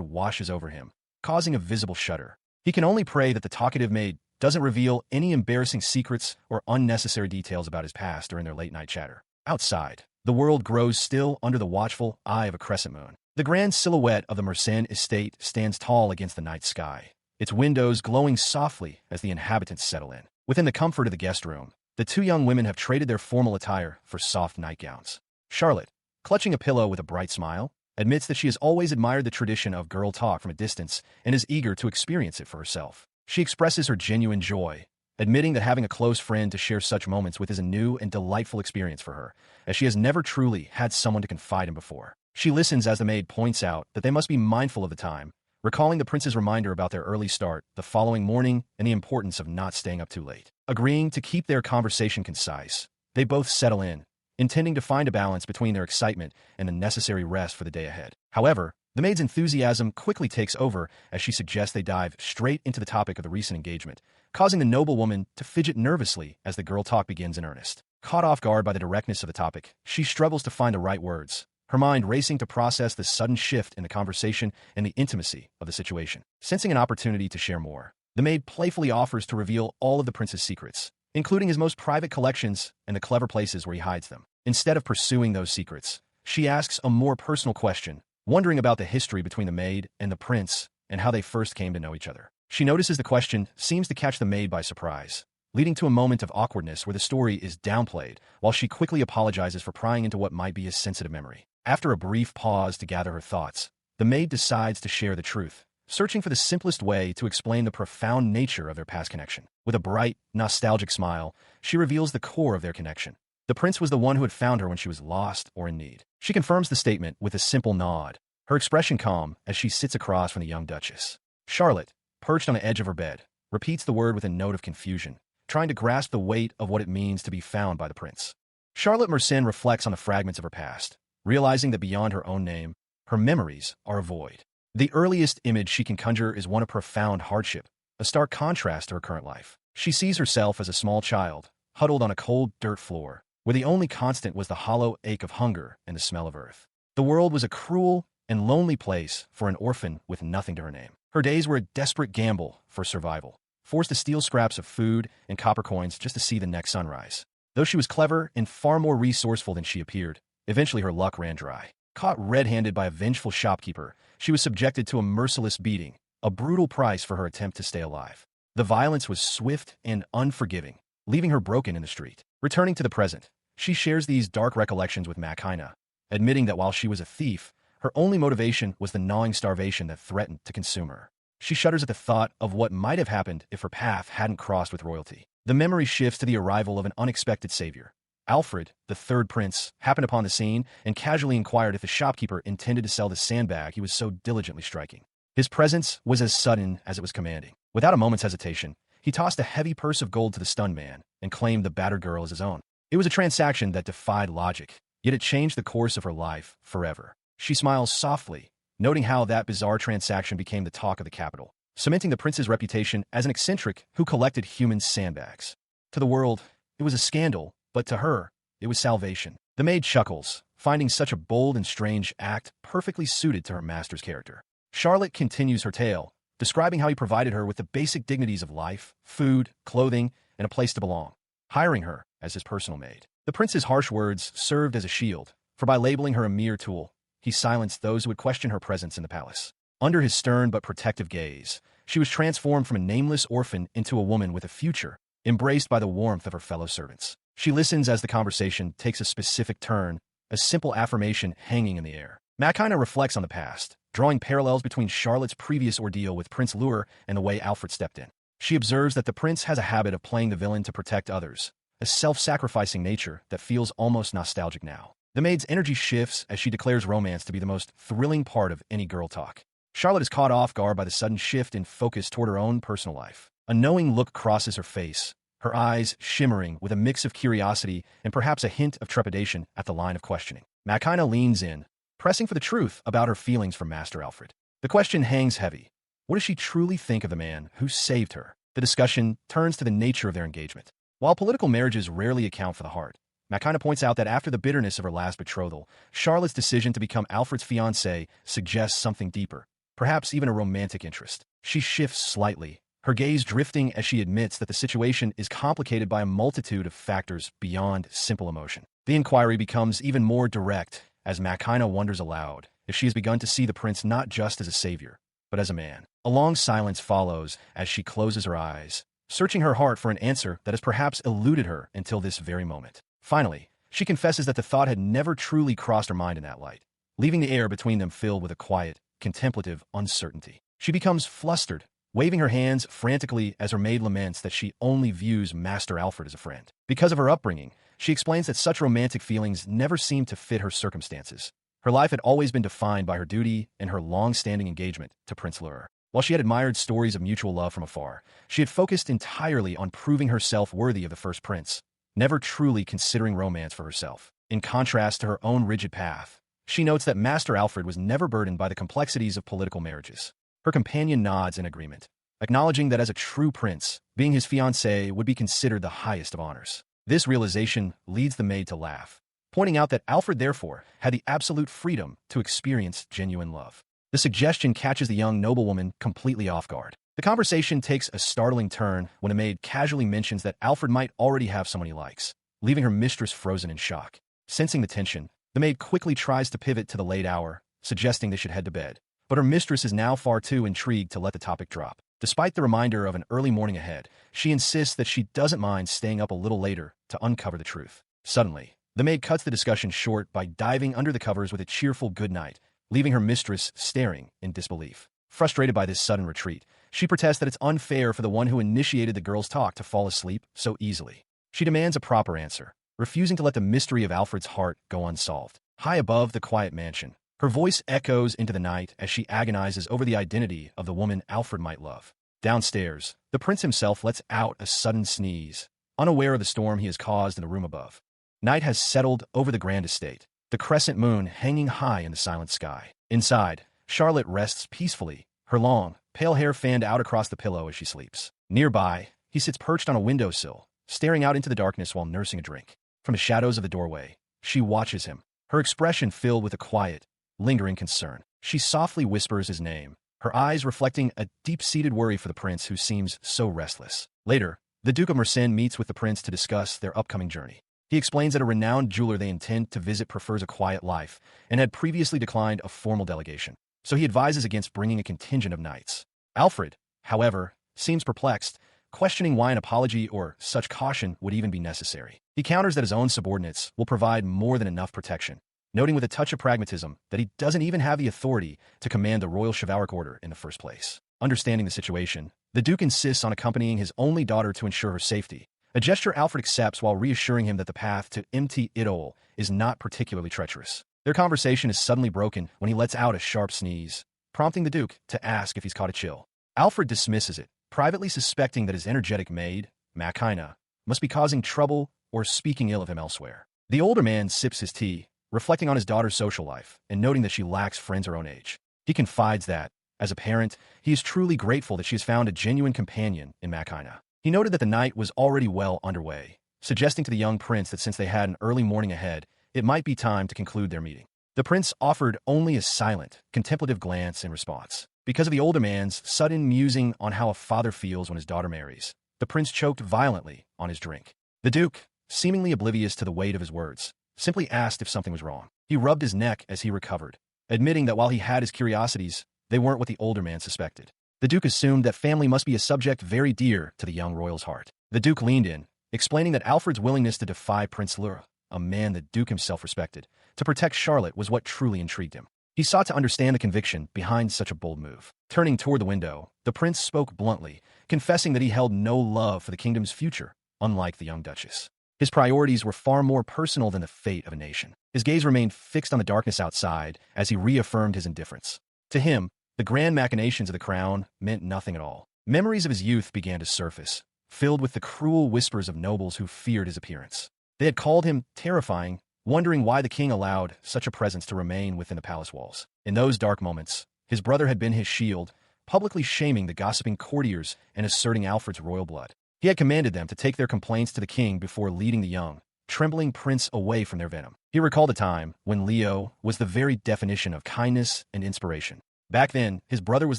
washes over him, causing a visible shudder. He can only pray that the talkative maid doesn't reveal any embarrassing secrets or unnecessary details about his past during their late-night chatter. Outside, the world grows still under the watchful eye of a crescent moon. The grand silhouette of the Merens estate stands tall against the night sky, its windows glowing softly as the inhabitants settle in. Within the comfort of the guest room, the two young women have traded their formal attire for soft nightgowns. Charlotte, clutching a pillow with a bright smile, admits that she has always admired the tradition of girl talk from a distance and is eager to experience it for herself. She expresses her genuine joy, admitting that having a close friend to share such moments with is a new and delightful experience for her, as she has never truly had someone to confide in before. She listens as the maid points out that they must be mindful of the time, recalling the prince's reminder about their early start the following morning and the importance of not staying up too late. Agreeing to keep their conversation concise, they both settle in, intending to find a balance between their excitement and the necessary rest for the day ahead. However, the maid's enthusiasm quickly takes over as she suggests they dive straight into the topic of the recent engagement, causing the noblewoman to fidget nervously as the girl talk begins in earnest. Caught off guard by the directness of the topic, she struggles to find the right words, her mind racing to process the sudden shift in the conversation and the intimacy of the situation. Sensing an opportunity to share more, the maid playfully offers to reveal all of the prince's secrets, including his most private collections and the clever places where he hides them. Instead of pursuing those secrets, she asks a more personal question, wondering about the history between the maid and the prince and how they first came to know each other. She notices the question seems to catch the maid by surprise, leading to a moment of awkwardness where the story is downplayed, while she quickly apologizes for prying into what might be a sensitive memory. After a brief pause to gather her thoughts, the maid decides to share the truth, searching for the simplest way to explain the profound nature of their past connection. With a bright, nostalgic smile, she reveals the core of their connection. The prince was the one who had found her when she was lost or in need. She confirms the statement with a simple nod, her expression calm as she sits across from the young duchess. Charlotte, perched on the edge of her bed, repeats the word with a note of confusion, trying to grasp the weight of what it means to be found by the prince. Charlotte Merens reflects on the fragments of her past, realizing that beyond her own name, her memories are a void. The earliest image she can conjure is one of profound hardship, a stark contrast to her current life. She sees herself as a small child, huddled on a cold dirt floor, where the only constant was the hollow ache of hunger and the smell of earth. The world was a cruel and lonely place for an orphan with nothing to her name. Her days were a desperate gamble for survival, forced to steal scraps of food and copper coins just to see the next sunrise. Though she was clever and far more resourceful than she appeared, eventually her luck ran dry. Caught red-handed by a vengeful shopkeeper, she was subjected to a merciless beating, a brutal price for her attempt to stay alive. The violence was swift and unforgiving, leaving her broken in the street. Returning to the present, she shares these dark recollections with Makina, admitting that while she was a thief, her only motivation was the gnawing starvation that threatened to consume her. She shudders at the thought of what might have happened if her path hadn't crossed with royalty. The memory shifts to the arrival of an unexpected savior. Alfred, the third prince, happened upon the scene and casually inquired if the shopkeeper intended to sell the sandbag he was so diligently striking. His presence was as sudden as it was commanding. Without a moment's hesitation, he tossed a heavy purse of gold to the stunned man and claimed the battered girl as his own. It was a transaction that defied logic, yet it changed the course of her life forever. She smiles softly, noting how that bizarre transaction became the talk of the capital, cementing the prince's reputation as an eccentric who collected human sandbags. To the world, it was a scandal, but to her, it was salvation. The maid chuckles, finding such a bold and strange act perfectly suited to her master's character. Charlotte continues her tale, describing how he provided her with the basic dignities of life, food, clothing, and a place to belong, hiring her as his personal maid. The prince's harsh words served as a shield, for by labeling her a mere tool, he silenced those who would question her presence in the palace. Under his stern but protective gaze, she was transformed from a nameless orphan into a woman with a future, embraced by the warmth of her fellow servants. She listens as the conversation takes a specific turn, a simple affirmation hanging in the air. Makina reflects on the past, drawing parallels between Charlotte's previous ordeal with Prince Lure and the way Alfred stepped in. She observes that the prince has a habit of playing the villain to protect others, a self-sacrificing nature that feels almost nostalgic now. The maid's energy shifts as she declares romance to be the most thrilling part of any girl talk. Charlotte is caught off guard by the sudden shift in focus toward her own personal life. A knowing look crosses her face, her eyes shimmering with a mix of curiosity and perhaps a hint of trepidation at the line of questioning. Makina leans in, pressing for the truth about her feelings for Master Alfred. The question hangs heavy. What does she truly think of the man who saved her? The discussion turns to the nature of their engagement. While political marriages rarely account for the heart, Makina points out that after the bitterness of her last betrothal, Charlotte's decision to become Alfred's fiancée suggests something deeper, perhaps even a romantic interest. She shifts slightly, her gaze drifting as she admits that the situation is complicated by a multitude of factors beyond simple emotion. The inquiry becomes even more direct as Makina wonders aloud if she has begun to see the prince not just as a savior, but as a man. A long silence follows as she closes her eyes, searching her heart for an answer that has perhaps eluded her until this very moment. Finally, she confesses that the thought had never truly crossed her mind in that light, leaving the air between them filled with a quiet, contemplative uncertainty. She becomes flustered, waving her hands frantically as her maid laments that she only views Master Alfred as a friend. Because of her upbringing, she explains that such romantic feelings never seemed to fit her circumstances. Her life had always been defined by her duty and her long-standing engagement to Prince Lure. While she had admired stories of mutual love from afar, she had focused entirely on proving herself worthy of the first prince, never truly considering romance for herself. In contrast to her own rigid path, she notes that Master Alfred was never burdened by the complexities of political marriages. Her companion nods in agreement, acknowledging that as a true prince, being his fiancée would be considered the highest of honors. This realization leads the maid to laugh, pointing out that Alfred therefore had the absolute freedom to experience genuine love. The suggestion catches the young noblewoman completely off guard. The conversation takes a startling turn when a maid casually mentions that Alfred might already have someone he likes, leaving her mistress frozen in shock. Sensing the tension, the maid quickly tries to pivot to the late hour, suggesting they should head to bed. But her mistress is now far too intrigued to let the topic drop. Despite the reminder of an early morning ahead, she insists that she doesn't mind staying up a little later to uncover the truth. Suddenly, the maid cuts the discussion short by diving under the covers with a cheerful good night, leaving her mistress staring in disbelief. Frustrated by this sudden retreat, she protests that it's unfair for the one who initiated the girl's talk to fall asleep so easily. She demands a proper answer, refusing to let the mystery of Alfred's heart go unsolved. High above the quiet mansion, her voice echoes into the night as she agonizes over the identity of the woman Alfred might love. Downstairs, the prince himself lets out a sudden sneeze, unaware of the storm he has caused in the room above. Night has settled over the grand estate, the crescent moon hanging high in the silent sky. Inside, Charlotte rests peacefully, her long, pale hair fanned out across the pillow as she sleeps. Nearby, he sits perched on a windowsill, staring out into the darkness while nursing a drink. From the shadows of the doorway, she watches him, her expression filled with a quiet, lingering concern. She softly whispers his name, her eyes reflecting a deep-seated worry for the prince who seems so restless. Later, the Duke of Merens meets with the prince to discuss their upcoming journey. He explains that a renowned jeweler they intend to visit prefers a quiet life and had previously declined a formal delegation, so he advises against bringing a contingent of knights. Alfred, however, seems perplexed, questioning why an apology or such caution would even be necessary. He counters that his own subordinates will provide more than enough protection, noting with a touch of pragmatism that he doesn't even have the authority to command the royal chivalric order in the first place. Understanding the situation, the Duke insists on accompanying his only daughter to ensure her safety, a gesture Alfred accepts while reassuring him that the path to Mt. Idol is not particularly treacherous. Their conversation is suddenly broken when he lets out a sharp sneeze, prompting the Duke to ask if he's caught a chill. Alfred dismisses it, privately suspecting that his energetic maid, Makina, must be causing trouble or speaking ill of him elsewhere. The older man sips his tea, reflecting on his daughter's social life and noting that she lacks friends her own age. He confides that, as a parent, he is truly grateful that she has found a genuine companion in Makina. He noted that the night was already well underway, suggesting to the young prince that since they had an early morning ahead, it might be time to conclude their meeting. The prince offered only a silent, contemplative glance in response. Because of the older man's sudden musing on how a father feels when his daughter marries, the prince choked violently on his drink. The Duke, seemingly oblivious to the weight of his words, simply asked if something was wrong. He rubbed his neck as he recovered, admitting that while he had his curiosities, they weren't what the older man suspected. The Duke assumed that family must be a subject very dear to the young royal's heart. The Duke leaned in, explaining that Alfred's willingness to defy Prince Lura, a man the Duke himself respected, to protect Charlotte was what truly intrigued him. He sought to understand the conviction behind such a bold move. Turning toward the window, the prince spoke bluntly, confessing that he held no love for the kingdom's future, unlike the young duchess. His priorities were far more personal than the fate of a nation. His gaze remained fixed on the darkness outside as he reaffirmed his indifference. To him, the grand machinations of the crown meant nothing at all. Memories of his youth began to surface, filled with the cruel whispers of nobles who feared his appearance. They had called him terrifying, wondering why the king allowed such a presence to remain within the palace walls. In those dark moments, his brother had been his shield, publicly shaming the gossiping courtiers and asserting Alfred's royal blood. He had commanded them to take their complaints to the king before leading the young, trembling prince away from their venom. He recalled a time when Leo was the very definition of kindness and inspiration. Back then, his brother was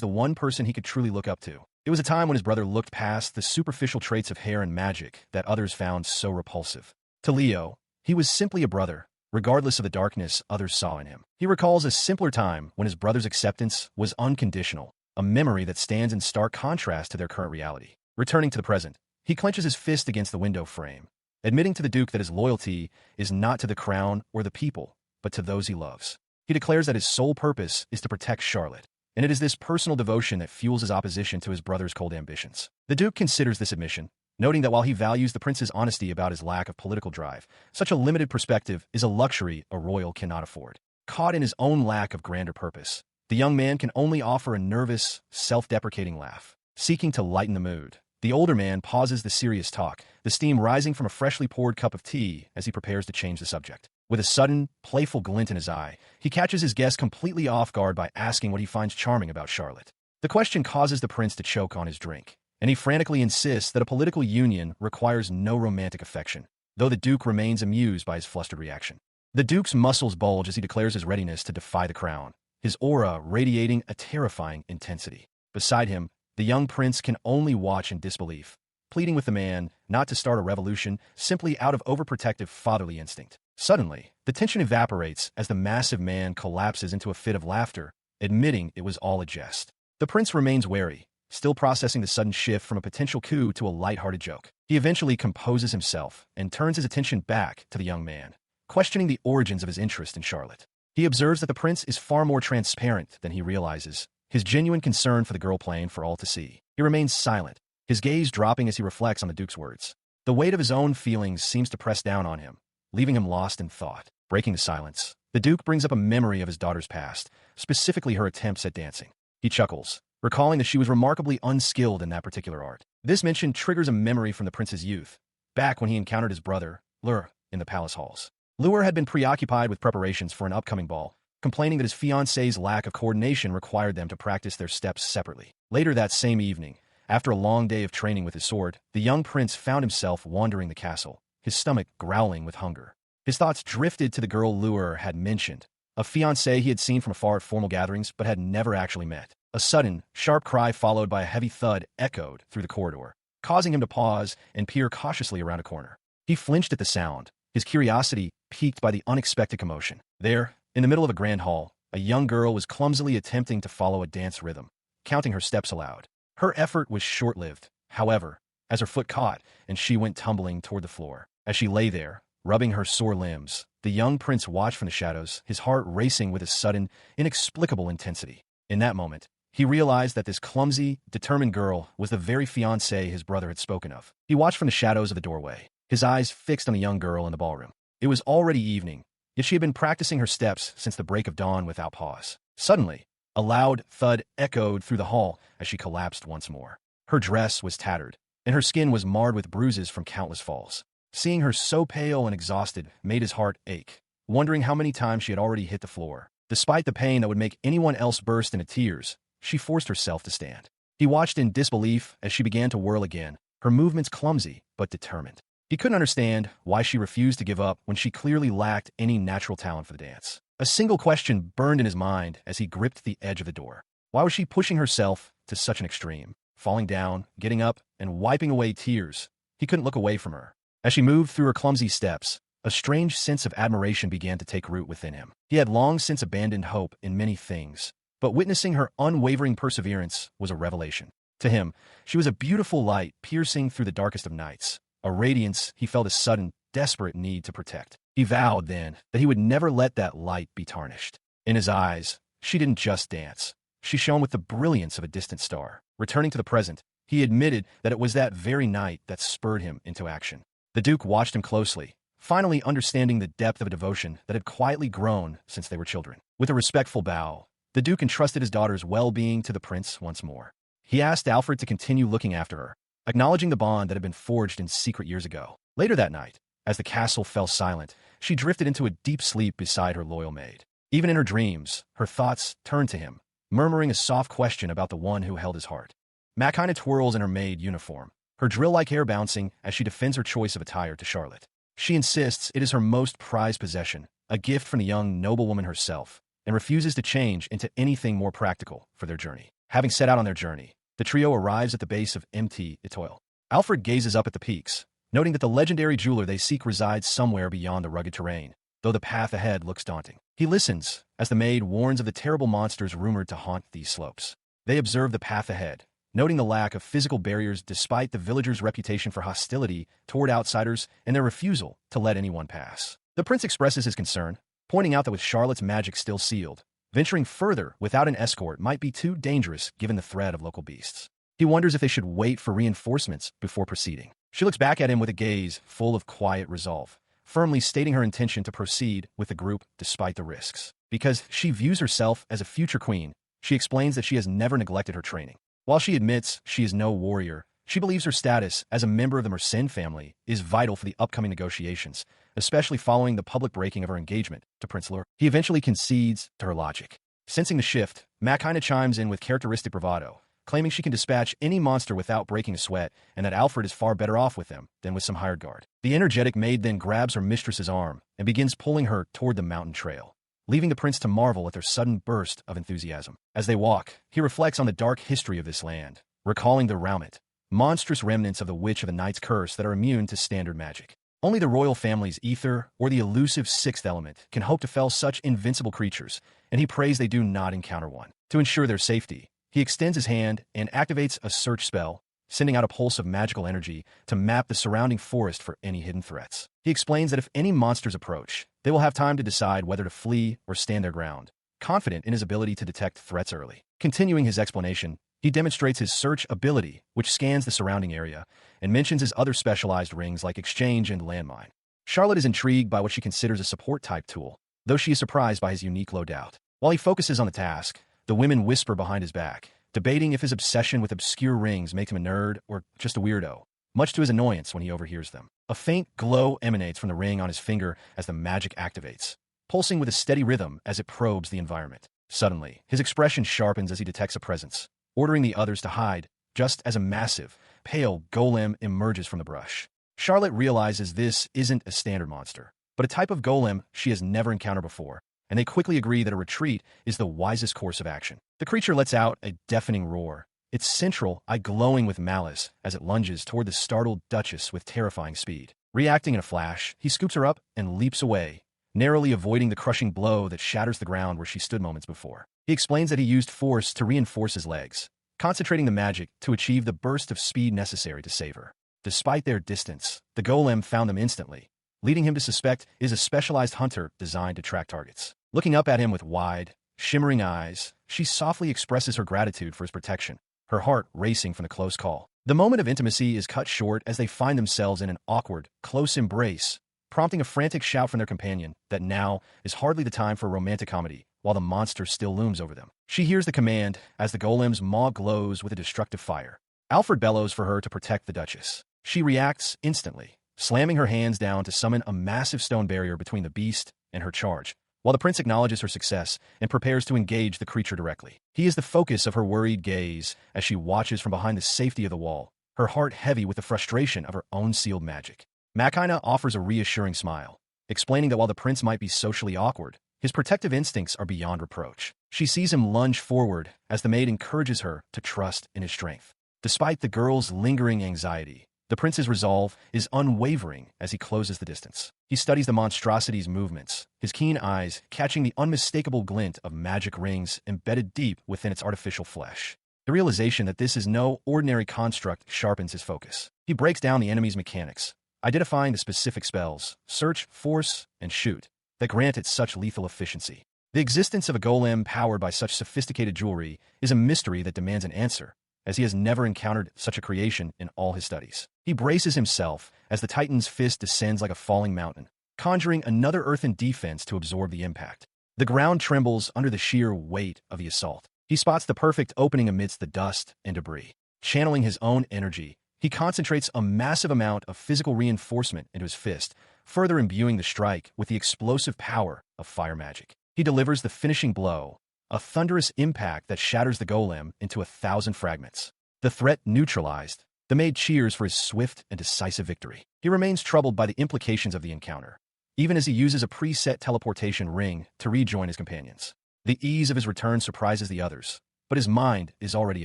the one person he could truly look up to. It was a time when his brother looked past the superficial traits of hair and magic that others found so repulsive. To Leo, he was simply a brother, regardless of the darkness others saw in him. He recalls a simpler time when his brother's acceptance was unconditional, a memory that stands in stark contrast to their current reality. Returning to the present, he clenches his fist against the window frame, admitting to the Duke that his loyalty is not to the crown or the people, but to those he loves. He declares that his sole purpose is to protect Charlotte, and it is this personal devotion that fuels his opposition to his brother's cold ambitions. The Duke considers this admission, noting that while he values the prince's honesty about his lack of political drive, such a limited perspective is a luxury a royal cannot afford. Caught in his own lack of grander purpose, the young man can only offer a nervous, self-deprecating laugh. Seeking to lighten the mood, the older man pauses the serious talk, the steam rising from a freshly poured cup of tea as he prepares to change the subject. With a sudden, playful glint in his eye, he catches his guest completely off guard by asking what he finds charming about Charlotte. The question causes the prince to choke on his drink, and he frantically insists that a political union requires no romantic affection, though the Duke remains amused by his flustered reaction. The Duke's muscles bulge as he declares his readiness to defy the crown, his aura radiating a terrifying intensity. Beside him, the young prince can only watch in disbelief, pleading with the man not to start a revolution simply out of overprotective fatherly instinct. Suddenly, the tension evaporates as the massive man collapses into a fit of laughter, admitting it was all a jest. The prince remains wary, still processing the sudden shift from a potential coup to a light-hearted joke. He eventually composes himself and turns his attention back to the young man, questioning the origins of his interest in Charlotte. He observes that the prince is far more transparent than he realizes, his genuine concern for the girl plain for all to see. He remains silent, his gaze dropping as he reflects on the Duke's words. The weight of his own feelings seems to press down on him, leaving him lost in thought. Breaking the silence, the Duke brings up a memory of his daughter's past, specifically her attempts at dancing. He chuckles, recalling that she was remarkably unskilled in that particular art. This mention triggers a memory from the prince's youth, back when he encountered his brother, Lur, in the palace halls. Lur had been preoccupied with preparations for an upcoming ball, complaining that his fiancée's lack of coordination required them to practice their steps separately. Later that same evening, after a long day of training with his sword, the young prince found himself wandering the castle, his stomach growling with hunger. His thoughts drifted to the girl Lure had mentioned, a fiancée he had seen from afar at formal gatherings but had never actually met. A sudden, sharp cry followed by a heavy thud echoed through the corridor, causing him to pause and peer cautiously around a corner. He flinched at the sound, his curiosity piqued by the unexpected commotion. There, in the middle of a grand hall, a young girl was clumsily attempting to follow a dance rhythm, counting her steps aloud. Her effort was short-lived, however, as her foot caught and she went tumbling toward the floor. As she lay there, rubbing her sore limbs, the young prince watched from the shadows, his heart racing with a sudden, inexplicable intensity. In that moment, he realized that this clumsy, determined girl was the very fiancée his brother had spoken of. He watched from the shadows of the doorway, his eyes fixed on the young girl in the ballroom. It was already evening, yet she had been practicing her steps since the break of dawn without pause. Suddenly, a loud thud echoed through the hall as she collapsed once more. Her dress was tattered, and her skin was marred with bruises from countless falls. Seeing her so pale and exhausted made his heart ache, wondering how many times she had already hit the floor. Despite the pain that would make anyone else burst into tears, she forced herself to stand. He watched in disbelief as she began to whirl again, her movements clumsy but determined. He couldn't understand why she refused to give up when she clearly lacked any natural talent for the dance. A single question burned in his mind as he gripped the edge of the door. Why was she pushing herself to such an extreme? Falling down, getting up, and wiping away tears. He couldn't look away from her. As she moved through her clumsy steps, a strange sense of admiration began to take root within him. He had long since abandoned hope in many things, but witnessing her unwavering perseverance was a revelation. To him, she was a beautiful light piercing through the darkest of nights, a radiance he felt a sudden, desperate need to protect. He vowed then that he would never let that light be tarnished. In his eyes, she didn't just dance. She shone with the brilliance of a distant star. Returning to the present, he admitted that it was that very night that spurred him into action. The Duke watched him closely, finally understanding the depth of a devotion that had quietly grown since they were children. With a respectful bow, the Duke entrusted his daughter's well-being to the prince once more. He asked Alfred to continue looking after her, acknowledging the bond that had been forged in secret years ago. Later that night, as the castle fell silent, she drifted into a deep sleep beside her loyal maid. Even in her dreams, her thoughts turned to him, murmuring a soft question about the one who held his heart. Makina twirls in her maid uniform, her drill-like hair bouncing as she defends her choice of attire to Charlotte. She insists it is her most prized possession, a gift from the young noblewoman herself, and refuses to change into anything more practical for their journey. Having set out on their journey, the trio arrives at the base of Mt. Etoile. Alfred gazes up at the peaks, noting that the legendary jeweler they seek resides somewhere beyond the rugged terrain, though the path ahead looks daunting. He listens as the maid warns of the terrible monsters rumored to haunt these slopes. They observe the path ahead, noting the lack of physical barriers despite the villagers' reputation for hostility toward outsiders and their refusal to let anyone pass. The prince expresses his concern, pointing out that with Charlotte's magic still sealed, venturing further without an escort might be too dangerous given the threat of local beasts. He wonders if they should wait for reinforcements before proceeding. She looks back at him with a gaze full of quiet resolve, firmly stating her intention to proceed with the group despite the risks. Because she views herself as a future queen, she explains that she has never neglected her training. While she admits she is no warrior, she believes her status as a member of the Merens family is vital for the upcoming negotiations, especially following the public breaking of her engagement to Prince Lur. He eventually concedes to her logic. Sensing the shift, Makina chimes in with characteristic bravado, claiming she can dispatch any monster without breaking a sweat and that Alfred is far better off with them than with some hired guard. The energetic maid then grabs her mistress's arm and begins pulling her toward the mountain trail, leaving the prince to marvel at their sudden burst of enthusiasm. As they walk, he reflects on the dark history of this land, recalling the Raumet, monstrous remnants of the Witch of the Night's curse that are immune to standard magic. Only the royal family's ether or the elusive sixth element can hope to fell such invincible creatures, and he prays they do not encounter one. To ensure their safety, he extends his hand and activates a search spell, sending out a pulse of magical energy to map the surrounding forest for any hidden threats. He explains that if any monsters approach, they will have time to decide whether to flee or stand their ground, confident in his ability to detect threats early. Continuing his explanation, he demonstrates his search ability, which scans the surrounding area, and mentions his other specialized rings like exchange and landmine. Charlotte is intrigued by what she considers a support-type tool, though she is surprised by his unique loadout. While he focuses on the task, the women whisper behind his back, debating if his obsession with obscure rings makes him a nerd or just a weirdo, much to his annoyance when he overhears them. A faint glow emanates from the ring on his finger as the magic activates, pulsing with a steady rhythm as it probes the environment. Suddenly, his expression sharpens as he detects a presence, ordering the others to hide, just as a massive, pale golem emerges from the brush. Charlotte realizes this isn't a standard monster, but a type of golem she has never encountered before, and they quickly agree that a retreat is the wisest course of action. The creature lets out a deafening roar, its central eye glowing with malice as it lunges toward the startled Duchess with terrifying speed. Reacting in a flash, he scoops her up and leaps away, narrowly avoiding the crushing blow that shatters the ground where she stood moments before. He explains that he used force to reinforce his legs, concentrating the magic to achieve the burst of speed necessary to save her. Despite their distance, the golem found them instantly, leading him to suspect it is a specialized hunter designed to track targets. Looking up at him with wide, shimmering eyes, she softly expresses her gratitude for his protection, her heart racing from the close call. The moment of intimacy is cut short as they find themselves in an awkward, close embrace, prompting a frantic shout from their companion that now is hardly the time for a romantic comedy, while the monster still looms over them. She hears the command as the golem's maw glows with a destructive fire. Alfred bellows for her to protect the Duchess. She reacts instantly, slamming her hands down to summon a massive stone barrier between the beast and her charge, while the prince acknowledges her success and prepares to engage the creature directly. He is the focus of her worried gaze as she watches from behind the safety of the wall, her heart heavy with the frustration of her own sealed magic. Makina offers a reassuring smile, explaining that while the prince might be socially awkward, his protective instincts are beyond reproach. She sees him lunge forward as the maid encourages her to trust in his strength. Despite the girl's lingering anxiety, the prince's resolve is unwavering as he closes the distance. He studies the monstrosity's movements, his keen eyes catching the unmistakable glint of magic rings embedded deep within its artificial flesh. The realization that this is no ordinary construct sharpens his focus. He breaks down the enemy's mechanics, identifying the specific spells, search, force, and shoot, that grant it such lethal efficiency. The existence of a golem powered by such sophisticated jewelry is a mystery that demands an answer, as he has never encountered such a creation in all his studies. He braces himself as the Titan's fist descends like a falling mountain, conjuring another earthen defense to absorb the impact. The ground trembles under the sheer weight of the assault. He spots the perfect opening amidst the dust and debris. Channeling his own energy, he concentrates a massive amount of physical reinforcement into his fist, further imbuing the strike with the explosive power of fire magic. He delivers the finishing blow, a thunderous impact that shatters the golem into 1,000 fragments. The threat neutralized, the maid cheers for his swift and decisive victory. He remains troubled by the implications of the encounter, even as he uses a preset teleportation ring to rejoin his companions. The ease of his return surprises the others, but his mind is already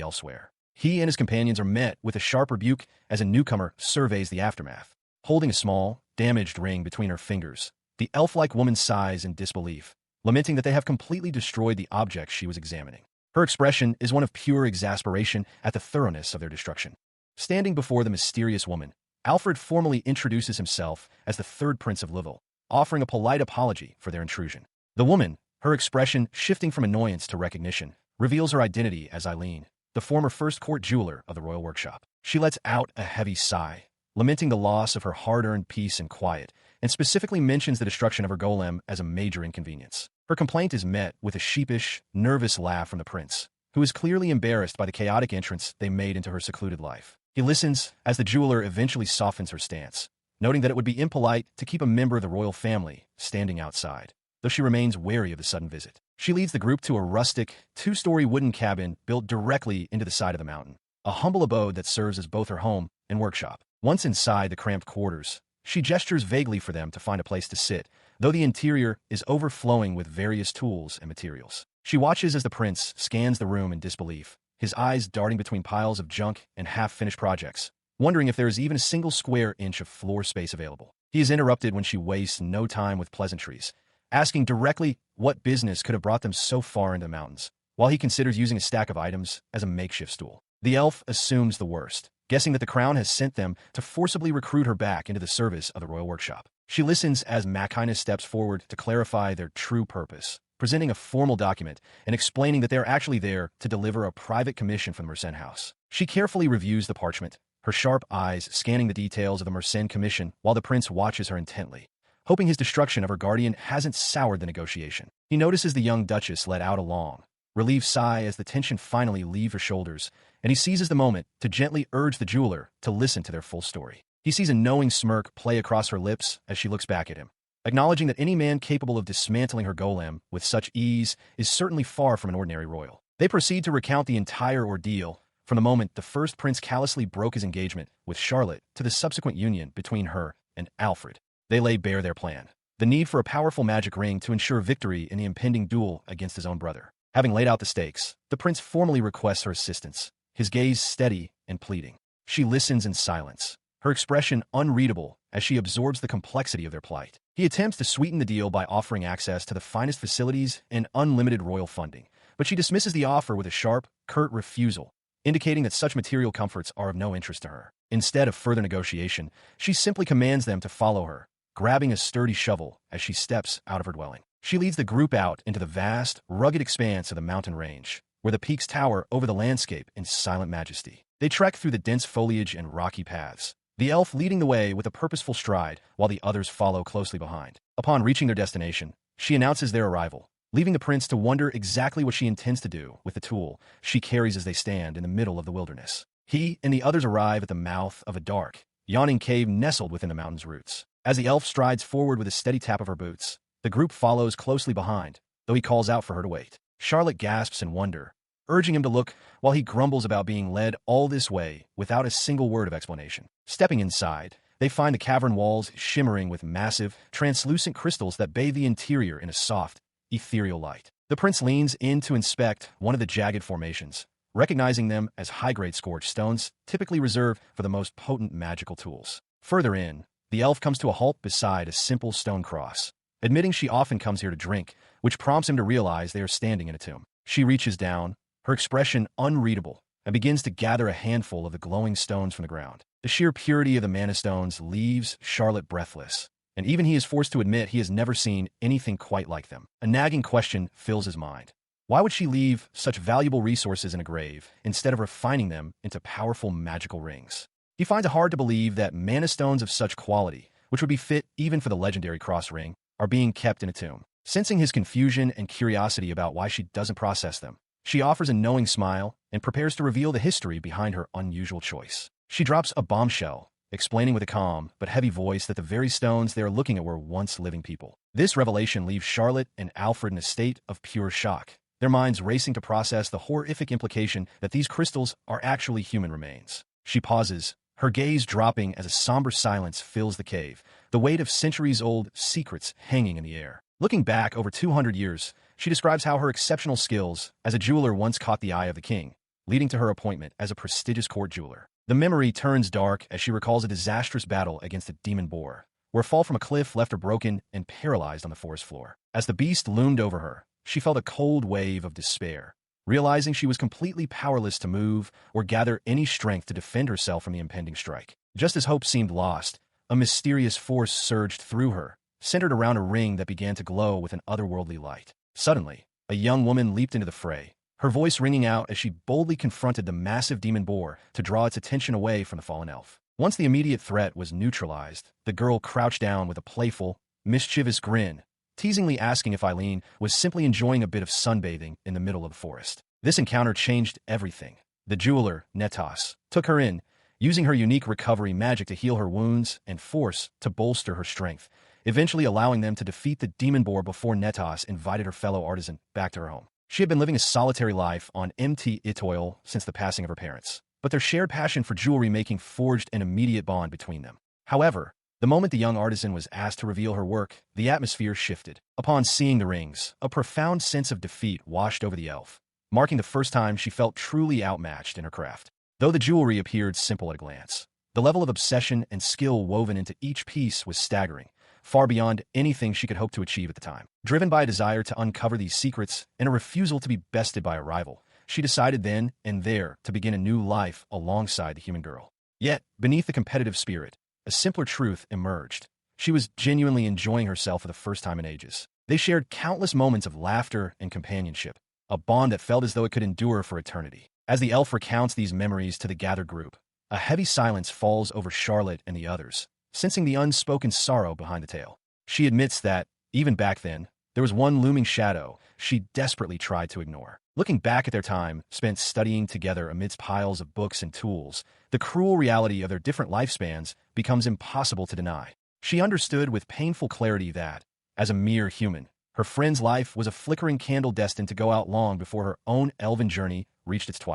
elsewhere. He and his companions are met with a sharp rebuke as a newcomer surveys the aftermath. Holding a small, damaged ring between her fingers, the elf-like woman sighs in disbelief, lamenting that they have completely destroyed the object she was examining. Her expression is one of pure exasperation at the thoroughness of their destruction. Standing before the mysterious woman, Alfred formally introduces himself as the third Prince of Louisville, offering a polite apology for their intrusion. The woman, her expression shifting from annoyance to recognition, reveals her identity as Eileen, the former first court jeweler of the royal workshop. She lets out a heavy sigh, lamenting the loss of her hard-earned peace and quiet, and specifically mentions the destruction of her golem as a major inconvenience. Her complaint is met with a sheepish, nervous laugh from the prince, who is clearly embarrassed by the chaotic entrance they made into her secluded life. He listens as the jeweler eventually softens her stance, noting that it would be impolite to keep a member of the royal family standing outside, though she remains wary of the sudden visit. She leads the group to a rustic, 2-story wooden cabin built directly into the side of the mountain, a humble abode that serves as both her home and workshop. Once inside the cramped quarters, she gestures vaguely for them to find a place to sit, though the interior is overflowing with various tools and materials. She watches as the prince scans the room in disbelief, his eyes darting between piles of junk and half-finished projects, wondering if there is even a single square inch of floor space available. He is interrupted when she wastes no time with pleasantries, asking directly what business could have brought them so far into the mountains, while he considers using a stack of items as a makeshift stool. The elf assumes the worst, guessing that the crown has sent them to forcibly recruit her back into the service of the royal workshop. She listens as Makina steps forward to clarify their true purpose, presenting a formal document and explaining that they are actually there to deliver a private commission from the Merens house. She carefully reviews the parchment, her sharp eyes scanning the details of the Merens commission while the prince watches her intently, hoping his destruction of her guardian hasn't soured the negotiation. He notices the young duchess let out a long, relieved sigh as the tension finally leaves her shoulders, and he seizes the moment to gently urge the jeweler to listen to their full story. He sees a knowing smirk play across her lips as she looks back at him, acknowledging that any man capable of dismantling her golem with such ease is certainly far from an ordinary royal. They proceed to recount the entire ordeal, from the moment the first prince callously broke his engagement with Charlotte to the subsequent union between her and Alfred. They lay bare their plan, the need for a powerful magic ring to ensure victory in the impending duel against his own brother. Having laid out the stakes, the prince formally requests her assistance, his gaze steady and pleading. She listens in silence, her expression unreadable as she absorbs the complexity of their plight. He attempts to sweeten the deal by offering access to the finest facilities and unlimited royal funding, but she dismisses the offer with a sharp, curt refusal, indicating that such material comforts are of no interest to her. Instead of further negotiation, she simply commands them to follow her, grabbing a sturdy shovel as she steps out of her dwelling. She leads the group out into the vast, rugged expanse of the mountain range, where the peaks tower over the landscape in silent majesty. They trek through the dense foliage and rocky paths, the elf leading the way with a purposeful stride while the others follow closely behind. Upon reaching their destination, she announces their arrival, leaving the prince to wonder exactly what she intends to do with the tool she carries as they stand in the middle of the wilderness. He and the others arrive at the mouth of a dark, yawning cave nestled within the mountain's roots. As the elf strides forward with a steady tap of her boots, the group follows closely behind, though he calls out for her to wait. Charlotte gasps in wonder, urging him to look while he grumbles about being led all this way without a single word of explanation. Stepping inside, they find the cavern walls shimmering with massive, translucent crystals that bathe the interior in a soft, ethereal light. The prince leans in to inspect one of the jagged formations, recognizing them as high-grade scorched stones typically reserved for the most potent magical tools. Further in, the elf comes to a halt beside a simple stone cross, admitting she often comes here to drink, which prompts him to realize they are standing in a tomb. She reaches down, her expression unreadable, and begins to gather a handful of the glowing stones from the ground. The sheer purity of the mana stones leaves Charlotte breathless, and even he is forced to admit he has never seen anything quite like them. A nagging question fills his mind. Why would she leave such valuable resources in a grave instead of refining them into powerful magical rings? He finds it hard to believe that mana stones of such quality, which would be fit even for the legendary cross ring, are being kept in a tomb. Sensing his confusion and curiosity about why she doesn't process them, she offers a knowing smile and prepares to reveal the history behind her unusual choice. She drops a bombshell, explaining with a calm but heavy voice that the very stones they are looking at were once living people. This revelation leaves Charlotte and Alfred in a state of pure shock, their minds racing to process the horrific implication that these crystals are actually human remains. She pauses, her gaze dropping as a somber silence fills the cave, the weight of centuries-old secrets hanging in the air. Looking back over 200 years, she describes how her exceptional skills as a jeweler once caught the eye of the king, leading to her appointment as a prestigious court jeweler. The memory turns dark as she recalls a disastrous battle against a demon boar, where a fall from a cliff left her broken and paralyzed on the forest floor. As the beast loomed over her, she felt a cold wave of despair, realizing she was completely powerless to move or gather any strength to defend herself from the impending strike. Just as hope seemed lost, a mysterious force surged through her, centered around a ring that began to glow with an otherworldly light. Suddenly, a young woman leaped into the fray, her voice ringing out as she boldly confronted the massive demon boar to draw its attention away from the fallen elf. Once the immediate threat was neutralized, the girl crouched down with a playful, mischievous grin, teasingly asking if Eileen was simply enjoying a bit of sunbathing in the middle of the forest. This encounter changed everything. The jeweler, Netos, took her in, using her unique recovery magic to heal her wounds and force to bolster her strength, eventually allowing them to defeat the demon boar before Netos invited her fellow artisan back to her home. She had been living a solitary life on Mt. Itoil since the passing of her parents, but their shared passion for jewelry making forged an immediate bond between them. However, the moment the young artisan was asked to reveal her work, the atmosphere shifted. Upon seeing the rings, a profound sense of defeat washed over the elf, marking the first time she felt truly outmatched in her craft. Though the jewelry appeared simple at a glance, the level of obsession and skill woven into each piece was staggering, far beyond anything she could hope to achieve at the time. Driven by a desire to uncover these secrets and a refusal to be bested by a rival, she decided then and there to begin a new life alongside the human girl. Yet, beneath the competitive spirit, a simpler truth emerged. She was genuinely enjoying herself for the first time in ages. They shared countless moments of laughter and companionship, a bond that felt as though it could endure for eternity. As the elf recounts these memories to the gathered group, a heavy silence falls over Charlotte and the others, sensing the unspoken sorrow behind the tale. She admits that, even back then, there was one looming shadow she desperately tried to ignore. Looking back at their time spent studying together amidst piles of books and tools, the cruel reality of their different lifespans becomes impossible to deny. She understood with painful clarity that, as a mere human, her friend's life was a flickering candle destined to go out long before her own elven journey reached its twilight.